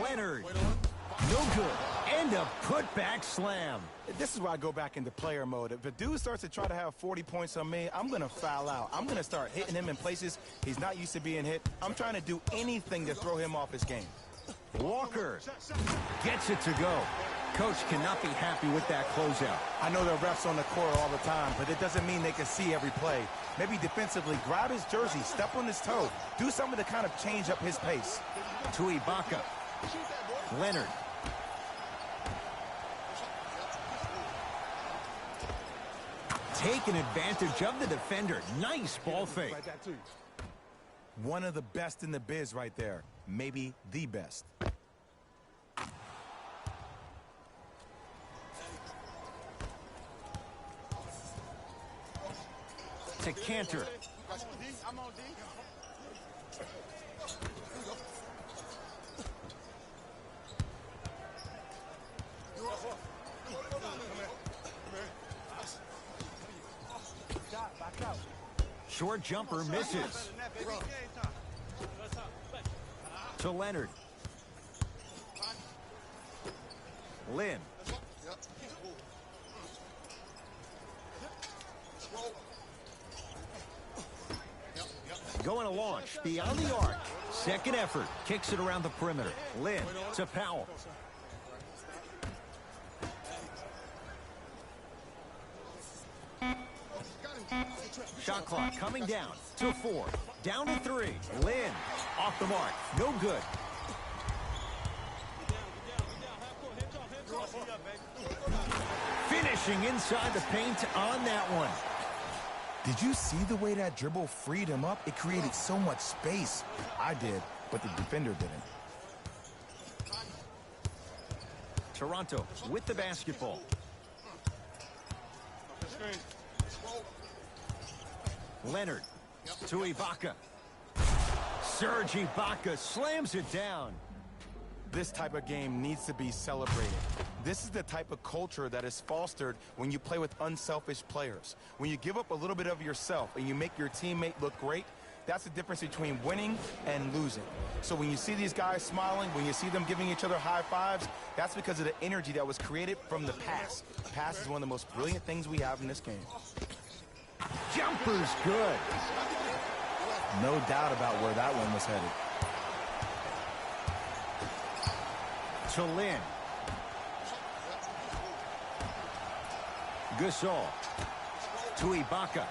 Leonard. No good. And a putback slam. This is why I go back into player mode. If a dude starts to try to have 40 points on me, I'm going to foul out. I'm going to start hitting him in places he's not used to being hit. I'm trying to do anything to throw him off his game. Walker gets it to go. Coach cannot be happy with that closeout. I know there are refs on the court all the time, but it doesn't mean they can see every play. Maybe defensively, grab his jersey, step on his toe, do something to kind of change up his pace. To Ibaka. Leonard. Taking advantage of the defender. Nice ball fake. One of the best in the biz right there. Maybe the best. To Cantor. Short jumper misses. To Leonard. Lynn. Going to launch beyond the arc. Second effort. Kicks it around the perimeter. Lynn to Powell. Shot clock coming down to 4. Down to 3. Lynn off the mark. No good. Finishing inside the paint on that one. Did you see the way that dribble freed him up? It created so much space. I did, but the defender didn't. Toronto with the basketball. Leonard to Ibaka. Serge Ibaka slams it down. This type of game needs to be celebrated. This is the type of culture that is fostered when you play with unselfish players. When you give up a little bit of yourself and you make your teammate look great, that's the difference between winning and losing. So when you see these guys smiling, when you see them giving each other high fives, that's because of the energy that was created from the pass. The pass is one of the most brilliant things we have in this game. Jumper's good. No doubt about where that one was headed. To Lynn. Gasol to Ibaka.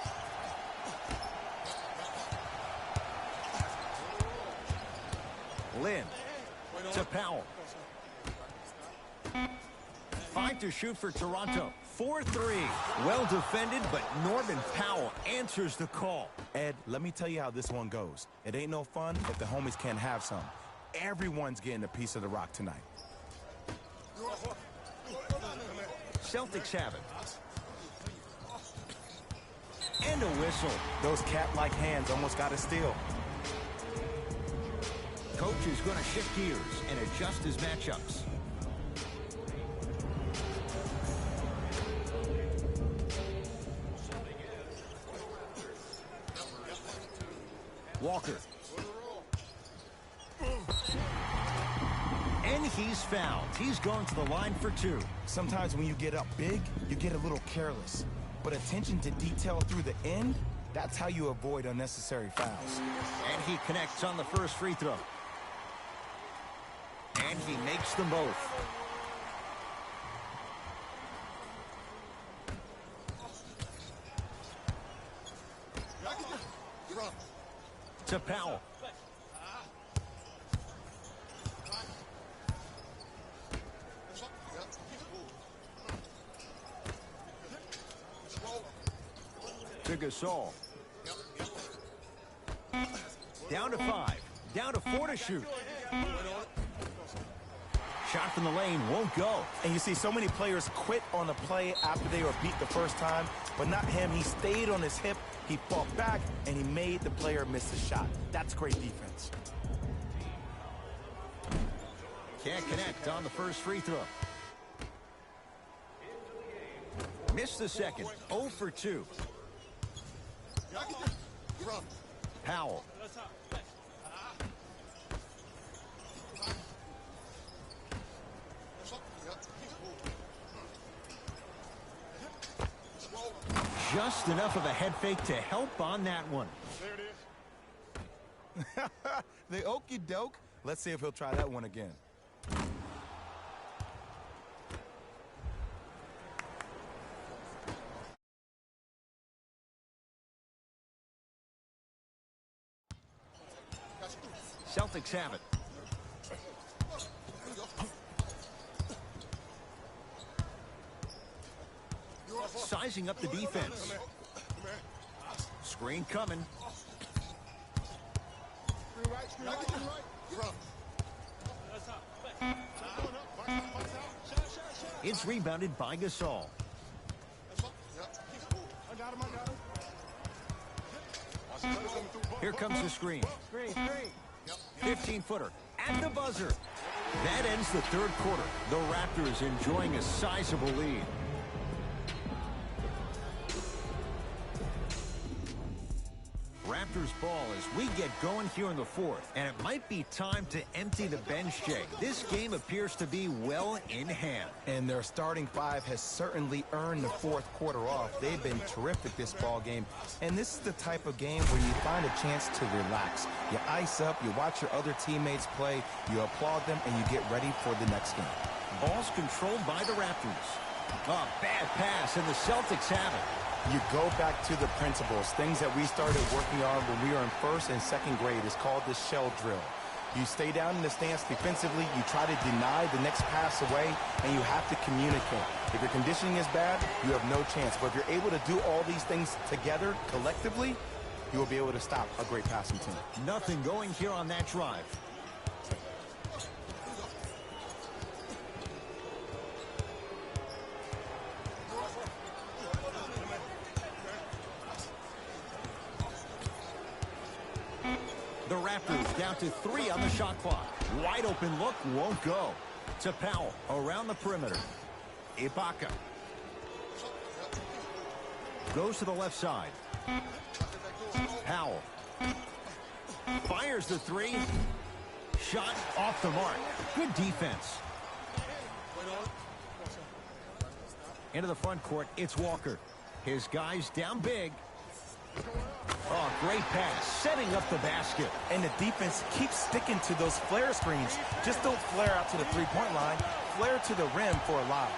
Lynn to Powell. 5 to shoot for Toronto. 4-3. Well defended, but Norman Powell answers the call. Ed, let me tell you how this one goes. It ain't no fun if the homies can't have some. Everyone's getting a piece of the rock tonight. Celtics have it. And a whistle. Those cat-like hands almost got a steal. Coach is going to shift gears and adjust his matchups. Walker. And he's fouled. He's going to the line for 2. Sometimes when you get up big, you get a little careless. But attention to detail through the end, that's how you avoid unnecessary fouls. And he connects on the first free throw. And he makes them both. To Powell. To Gasol. Down to 5. Down to 4 to shoot. Shot from the lane won't go. And you see so many players quit on the play after they were beat the first time, but not him. He stayed on his hip, he fought back, and he made the player miss the shot. That's great defense. Can't connect on the first free throw. Missed the second. 0 for 2. Powell. Just enough of a head fake to help on that one. There it is. The okie doke. Let's see if he'll try that one again. Celtics have it. Sizing up the defense. Screen coming. It's rebounded by Gasol. Here comes the screen. 15-footer at the buzzer. That ends the third quarter. The Raptors enjoying a sizable lead. Raptors ball as we get going here in the fourth. And it might be time to empty the bench, Jay. This game appears to be well in hand. And their starting five has certainly earned the fourth quarter off. They've been terrific this ball game. And this is the type of game where you find a chance to relax. You ice up, you watch your other teammates play, you applaud them, and you get ready for the next game. Ball's controlled by the Raptors. A bad pass, and the Celtics have it. You go back to the principles, things that we started working on when we were in first and second grade. It's called the shell drill. You stay down in the stance defensively, you try to deny the next pass away, and you have to communicate. If your conditioning is bad, you have no chance. But if you're able to do all these things together, collectively, you will be able to stop a great passing team. Nothing going here on that drive. The Raptors down to 3 on the shot clock. Wide open look won't go. To Powell around the perimeter. Ibaka. Goes to the left side. Powell. Fires the 3. Shot off the mark. Good defense. Into the front court, it's Walker. His guys down big. Oh, great pass, setting up the basket. And the defense keeps sticking to those flare screens. Just don't flare out to the three-point line. Flare to the rim for a lob.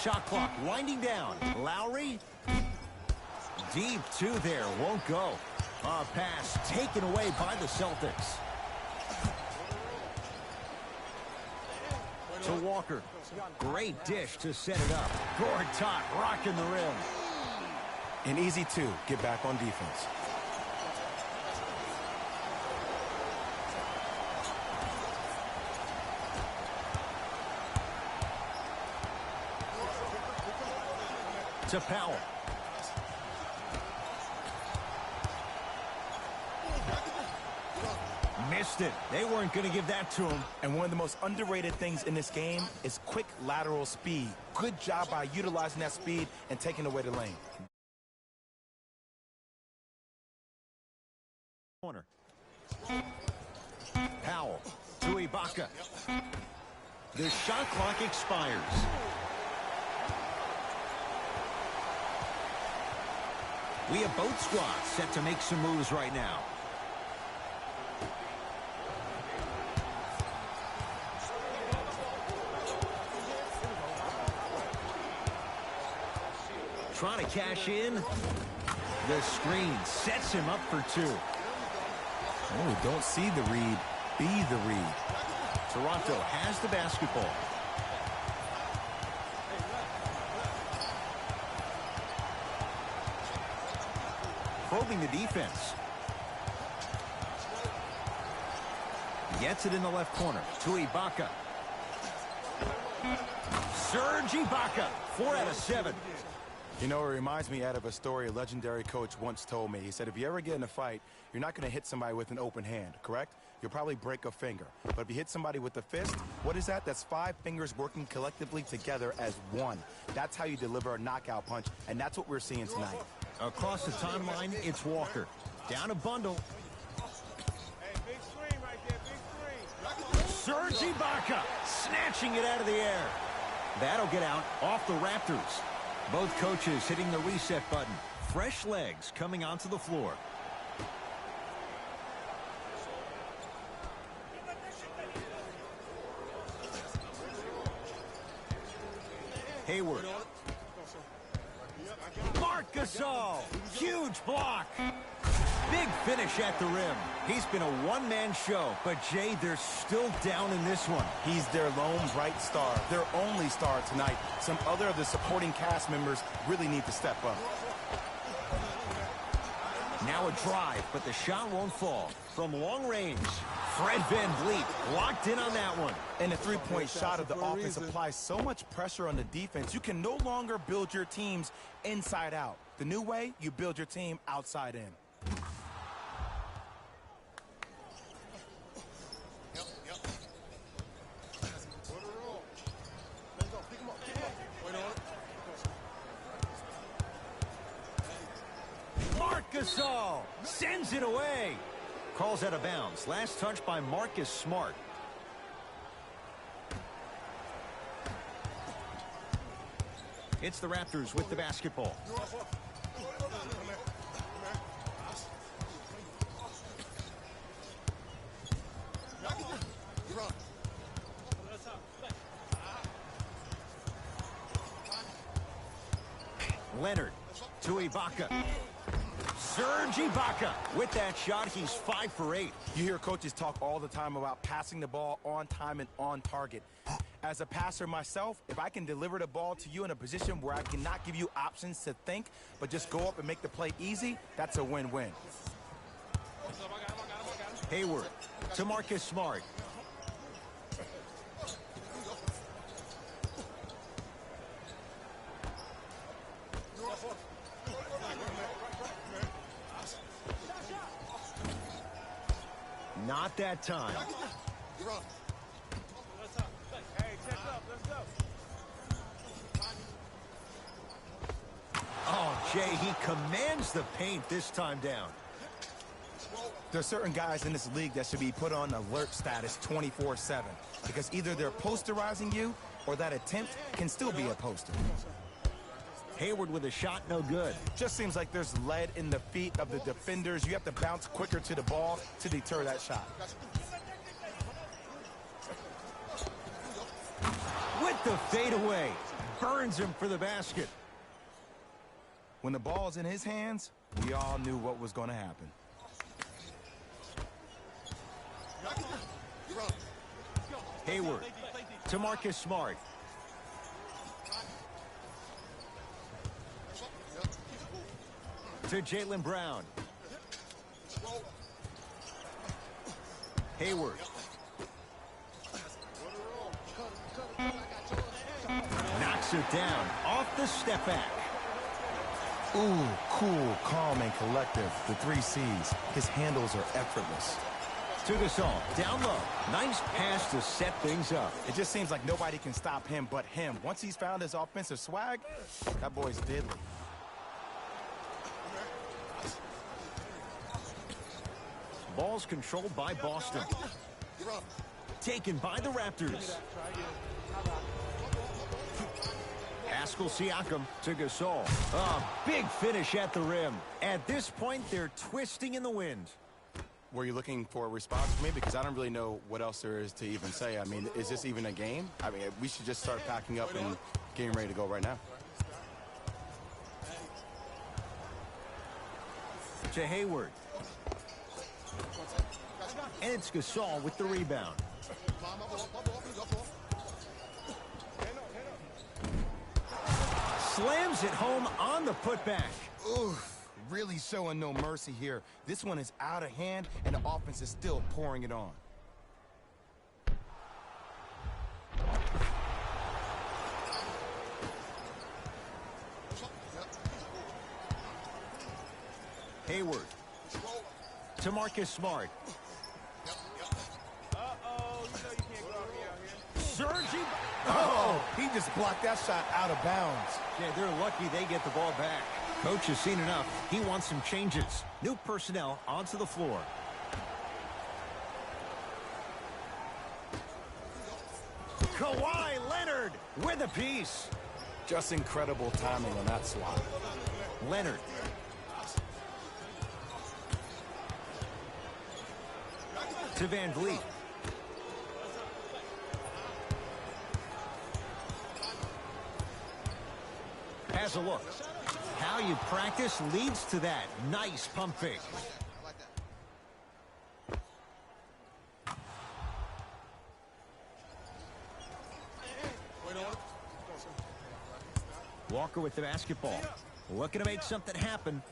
Shot clock winding down. Lowry. Deep 2 there, won't go. A pass taken away by the Celtics. To Walker. Great dish to set it up. Gortat rocking the rim. An easy 2. Get back on defense. To Powell. Missed it. They weren't going to give that to him. And one of the most underrated things in this game is quick lateral speed. Good job by utilizing that speed and taking away the lane. Corner. Powell to Ibaka. The shot clock expires. We have both squads set to make some moves right now. Trying to cash in. The screen sets him up for 2. Oh, don't see the read. Be the read. Toronto has the basketball. Probing the defense. Gets it in the left corner to Ibaka. Serge Ibaka, 4 out of 7. You know, it reminds me out of a story a legendary coach once told me. He said, if you ever get in a fight, you're not going to hit somebody with an open hand, correct? You'll probably break a finger. But if you hit somebody with a fist, what is that? That's 5 fingers working collectively together as one. That's how you deliver a knockout punch, and that's what we're seeing tonight. Across the timeline, it's Walker. Down a bundle. Hey, big screen right there, big screen. Serge Ibaka snatching it out of the air. That'll get out off the Raptors. Both coaches hitting the reset button. Fresh legs coming onto the floor. Hayward. Marc Gasol. Huge block. Big finish at the rim. He's been a one-man show, but Jay, they're still down in this one. He's their lone bright star, their only star tonight. Some other of the supporting cast members really need to step up. Now a drive, but the shot won't fall. From long range, Fred VanVleet locked in on that one. And the three-point shot of the offense applies so much pressure on the defense, you can no longer build your teams inside out. The new way, you build your team outside in. Gasol sends it away. Calls out of bounds. Last touch by Marcus Smart. It's the Raptors with the basketball. Leonard to Ibaka. Serge Ibaka with that shot. He's 5 for 8. You hear coaches talk all the time about passing the ball on time and on target. As a passer myself, if I can deliver the ball to you in a position where I cannot give you options to think, but just go up and make the play easy, that's a win-win. Hayward to Marcus Smart. Not that time. Hey, check up. Let's go. Oh, Jay, he commands the paint this time down. There are certain guys in this league that should be put on alert status 24/7 because either they're posterizing you or that attempt can still be a poster. Hayward with a shot, no good. Just seems like there's lead in the feet of the defenders. You have to bounce quicker to the ball to deter that shot. With the fadeaway. Burns him for the basket. When the ball's in his hands, we all knew what was going to happen. Hayward to Marcus Smart. To Jaylen Brown. Hayward. Knocks it down off the step back. Ooh, cool, calm, and collective. The 3 C's. His handles are effortless. To Gasol, down low. Nice pass to set things up. It just seems like nobody can stop him but him. Once he's found his offensive swag, that boy's deadly. Ball's controlled by Boston. Taken by the Raptors. Pascal Siakam to Gasol. A big finish at the rim. At this point, they're twisting in the wind. Were you looking for a response from me? Because I don't really know what else there is to even say. I mean, is this even a game? I mean, we should just start packing up and getting ready to go right now. To Hayward. And it's Gasol with the rebound. Slams it home on the putback. Oof, really showing no mercy here. This one is out of hand, and the offense is still pouring it on. Hayward to Marcus Smart. Uh-oh, you know you can't go out here. Serge. Oh, he just blocked that shot out of bounds. Yeah, they're lucky they get the ball back. Coach has seen enough. He wants some changes. New personnel onto the floor. Kawhi Leonard with a piece. Just incredible timing on that swat. Leonard. To Van Vliet. Has a look. How you practice leads to that. Nice pump fake. Walker with the basketball. Looking to make something happen.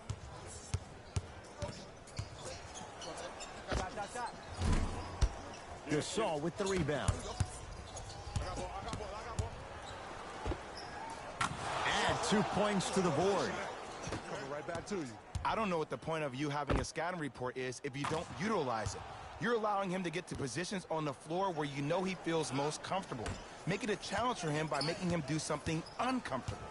Gasol with the rebound. Add 2 points to the board. Coming right back to you. I don't know what the point of you having a scouting report is if you don't utilize it. You're allowing him to get to positions on the floor where you know he feels most comfortable. Make it a challenge for him by making him do something uncomfortable.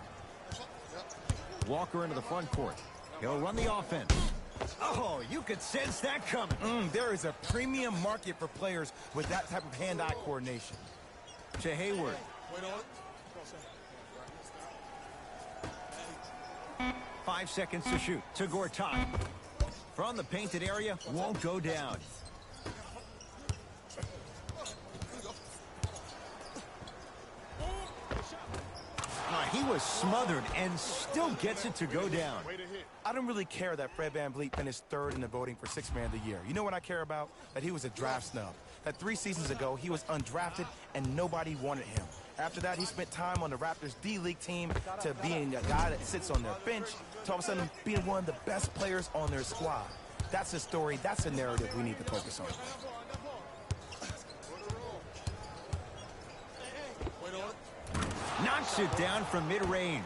Walker into the front court. He'll run the offense. Oh, you could sense that coming. There is a premium market for players with that type of hand-eye coordination. To Hayward. 5 seconds to shoot. To Gortat. From the painted area, won't go down. He was smothered and still gets it to go down. I don't really care that Fred VanVleet finished third in the voting for Sixth Man of the Year. You know what I care about? That he was a draft snub. That 3 seasons ago, he was undrafted and nobody wanted him. After that, he spent time on the Raptors D-League team to being a guy that sits on their bench to all of a sudden being one of the best players on their squad. That's a story, that's a narrative we need to focus on. Knocks it down from mid-range.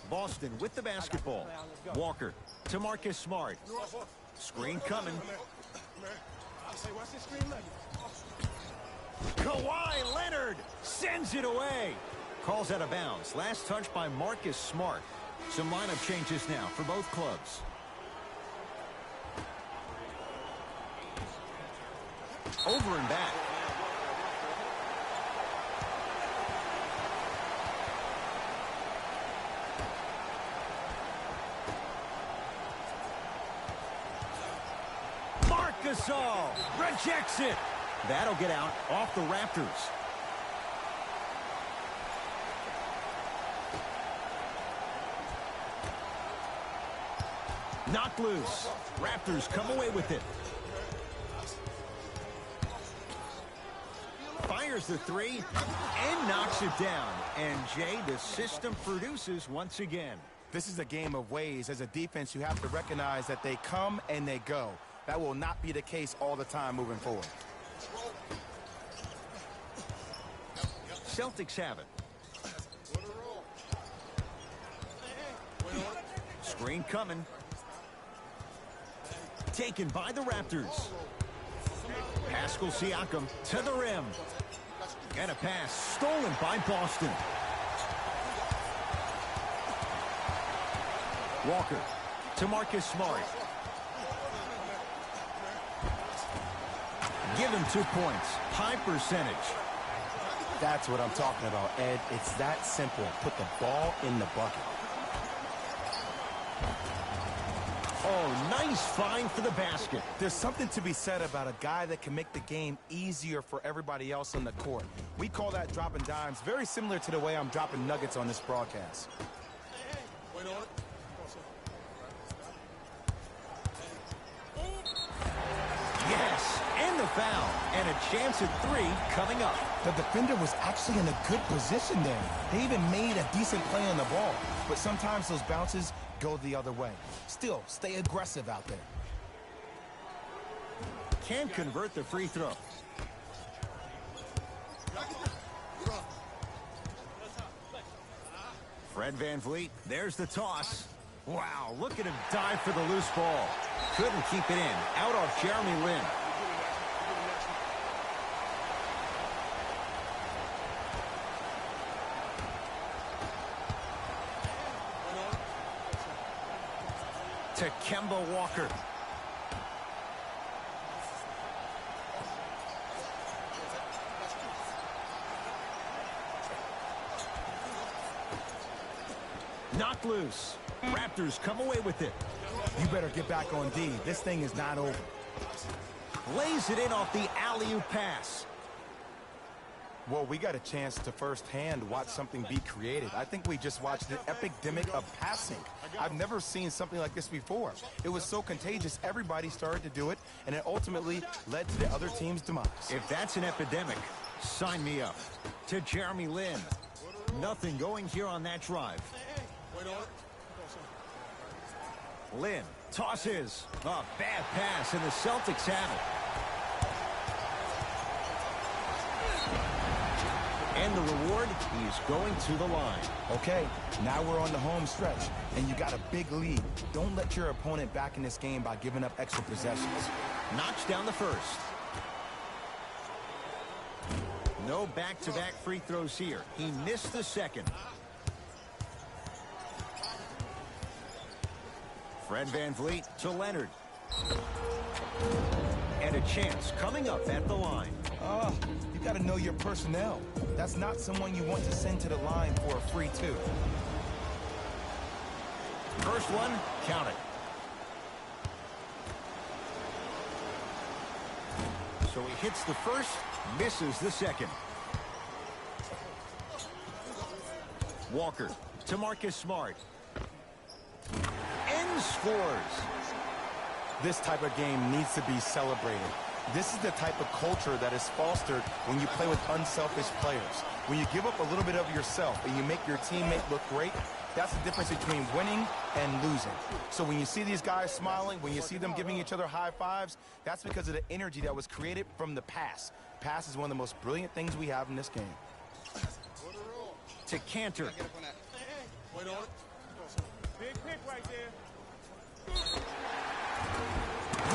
Boston with the basketball. Walker to Marcus Smart. Screen coming. Kawhi Leonard sends it away. Calls out of bounds. Last touch by Marcus Smart. Some lineup changes now for both clubs. Over and back. Marc Gasol rejects it. That'll get out off the Raptors. Knocked loose. Raptors come away with it. Fires the 3 and knocks it down. And Jay, the system produces once again. This is a game of ways. As a defense, you have to recognize that they come and they go. That will not be the case all the time moving forward. Celtics have it. Screen coming. Taken by the Raptors. Pascal Siakam to the rim. And a pass stolen by Boston. Walker to Marcus Smart. Give him 2 points. High percentage. That's what I'm talking about, Ed. It's that simple. Put the ball in the bucket. Oh, nice find for the basket. There's something to be said about a guy that can make the game easier for everybody else on the court. We call that dropping dimes, very similar to the way I'm dropping nuggets on this broadcast. Yes, and the foul. And a chance at 3 coming up. The defender was actually in a good position there. They even made a decent play on the ball. But sometimes those bounces go the other way. Still, stay aggressive out there. Can't convert the free throw. Fred VanVleet, there's the toss. Wow, look at him dive for the loose ball. Couldn't keep it in. Out off Jeremy Lin. To Kemba Walker. Knocked loose. Raptors come away with it. You better get back on D. This thing is not over. Lays it in off the alley-oop pass. Well, we got a chance to firsthand watch something be created. I think we just watched an epidemic of passing. I've never seen something like this before. It was so contagious, everybody started to do it, and it ultimately led to the other team's demise. If that's an epidemic, sign me up. To Jeremy Lin. Nothing going here on that drive. Lin tosses. A bad pass, and the Celtics have it. And the reward, he's going to the line. Okay, now we're on the home stretch, and you got a big lead. Don't let your opponent back in this game by giving up extra possessions. Knocks down the first. No back-to-back free throws here. He missed the second. Fred VanVleet to Leonard. And a chance coming up at the line. You got to know your personnel. That's not someone you want to send to the line for a free two. First one, count it. So he hits the first, misses the second. Walker to Marcus Smart. And scores. This type of game needs to be celebrated. This is the type of culture that is fostered when you play with unselfish players. When you give up a little bit of yourself and you make your teammate look great, that's the difference between winning and losing. So when you see these guys smiling, when you see them giving each other high fives, that's because of the energy that was created from the pass. Pass is one of the most brilliant things we have in this game. To Cantor. Wait on it. Big pick right there.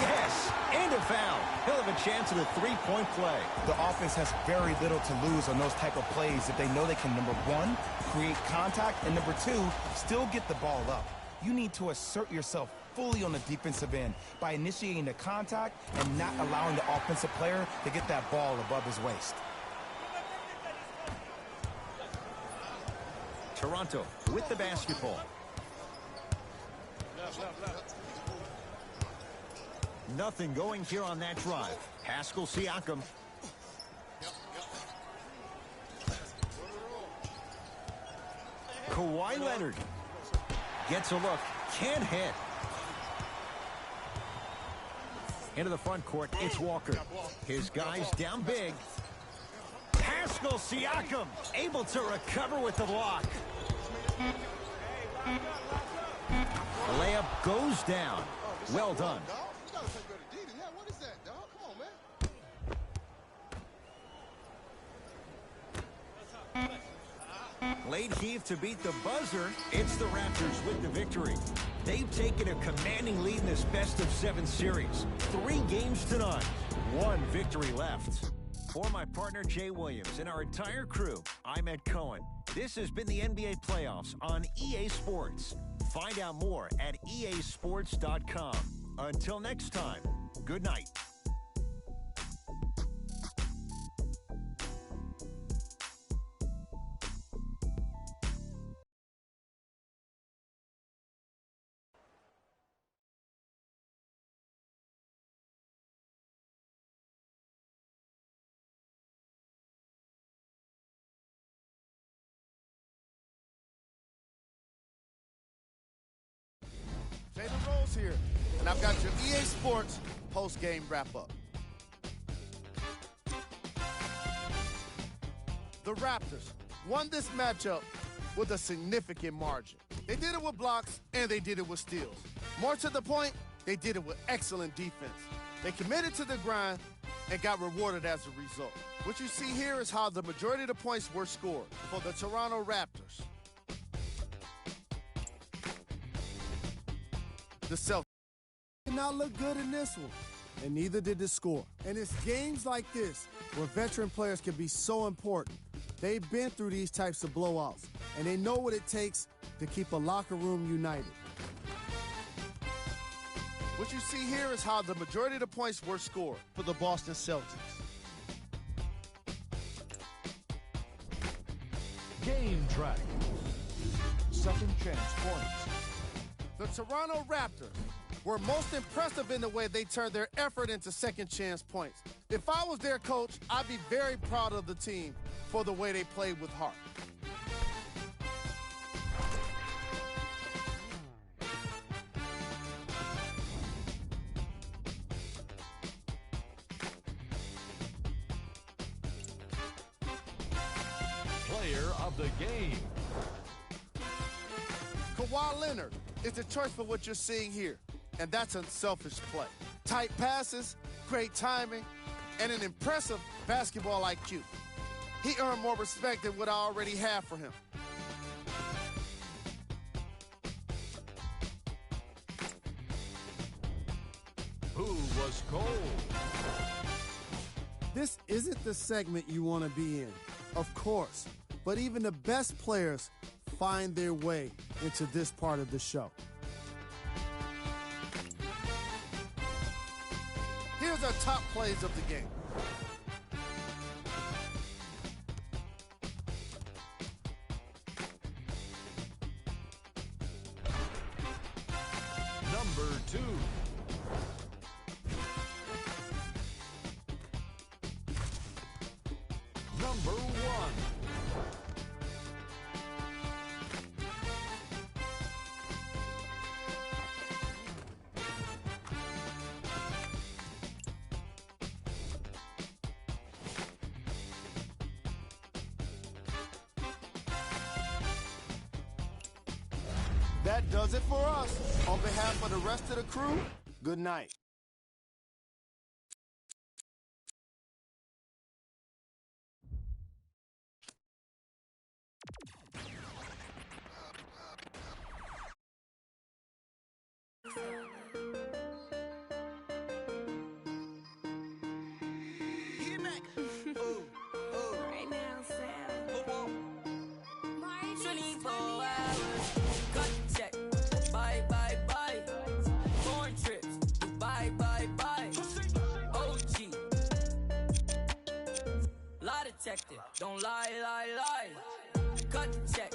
Yes, and a foul. He'll have a chance at a three-point play. The offense has very little to lose on those type of plays if they know they can, number one, create contact, and number two, still get the ball up. You need to assert yourself fully on the defensive end by initiating the contact and not allowing the offensive player to get that ball above his waist. Toronto with the basketball. Nothing going here on that drive. Pascal Siakam. Kawhi Leonard gets a look, can't hit. Into the front court, it's Walker. His guys down big. Pascal Siakam able to recover with the block. The layup goes down. Well done. Late heave to beat the buzzer. It's the Raptors with the victory. They've taken a commanding lead in this best-of-7 series. 3 games to none. 1 victory left. For my partner Jay Williams and our entire crew, I'm Ed Cohen. This has been the NBA Playoffs on EA Sports. Find out more at easports.com. Until next time, good night. Taylor Rose here, and I've got your EA Sports post-game wrap-up. The Raptors won this matchup with a significant margin. They did it with blocks, and they did it with steals. More to the point, they did it with excellent defense. They committed to the grind and got rewarded as a result. What you see here is how the majority of the points were scored for the Toronto Raptors. The Celtics did not look good in this one, and neither did the score. And it's games like this where veteran players can be so important. They've been through these types of blowouts, and they know what it takes to keep a locker room united. What you see here is how the majority of the points were scored for the Boston Celtics. Game track. Second chance points. The Toronto Raptors were most impressive in the way they turned their effort into second chance points. If I was their coach, I'd be very proud of the team for the way they played with heart. Player of the game. Kawhi Leonard is the choice for what you're seeing here, and that's unselfish play. Tight passes, great timing, and an impressive basketball IQ. He earned more respect than what I already have for him. Who was cold? This isn't the segment you want to be in, of course, but even the best players find their way into this part of the show. Here's our top plays of the game. Number 2. Number 1. That does it for us. On behalf of the rest of the crew, good night. Right now, Sam. 24 hours. Cut check. Bye, bye, bye. Foreign trips. Bye, bye, bye. OG. Lie detector. Don't lie, lie, lie. Cut check.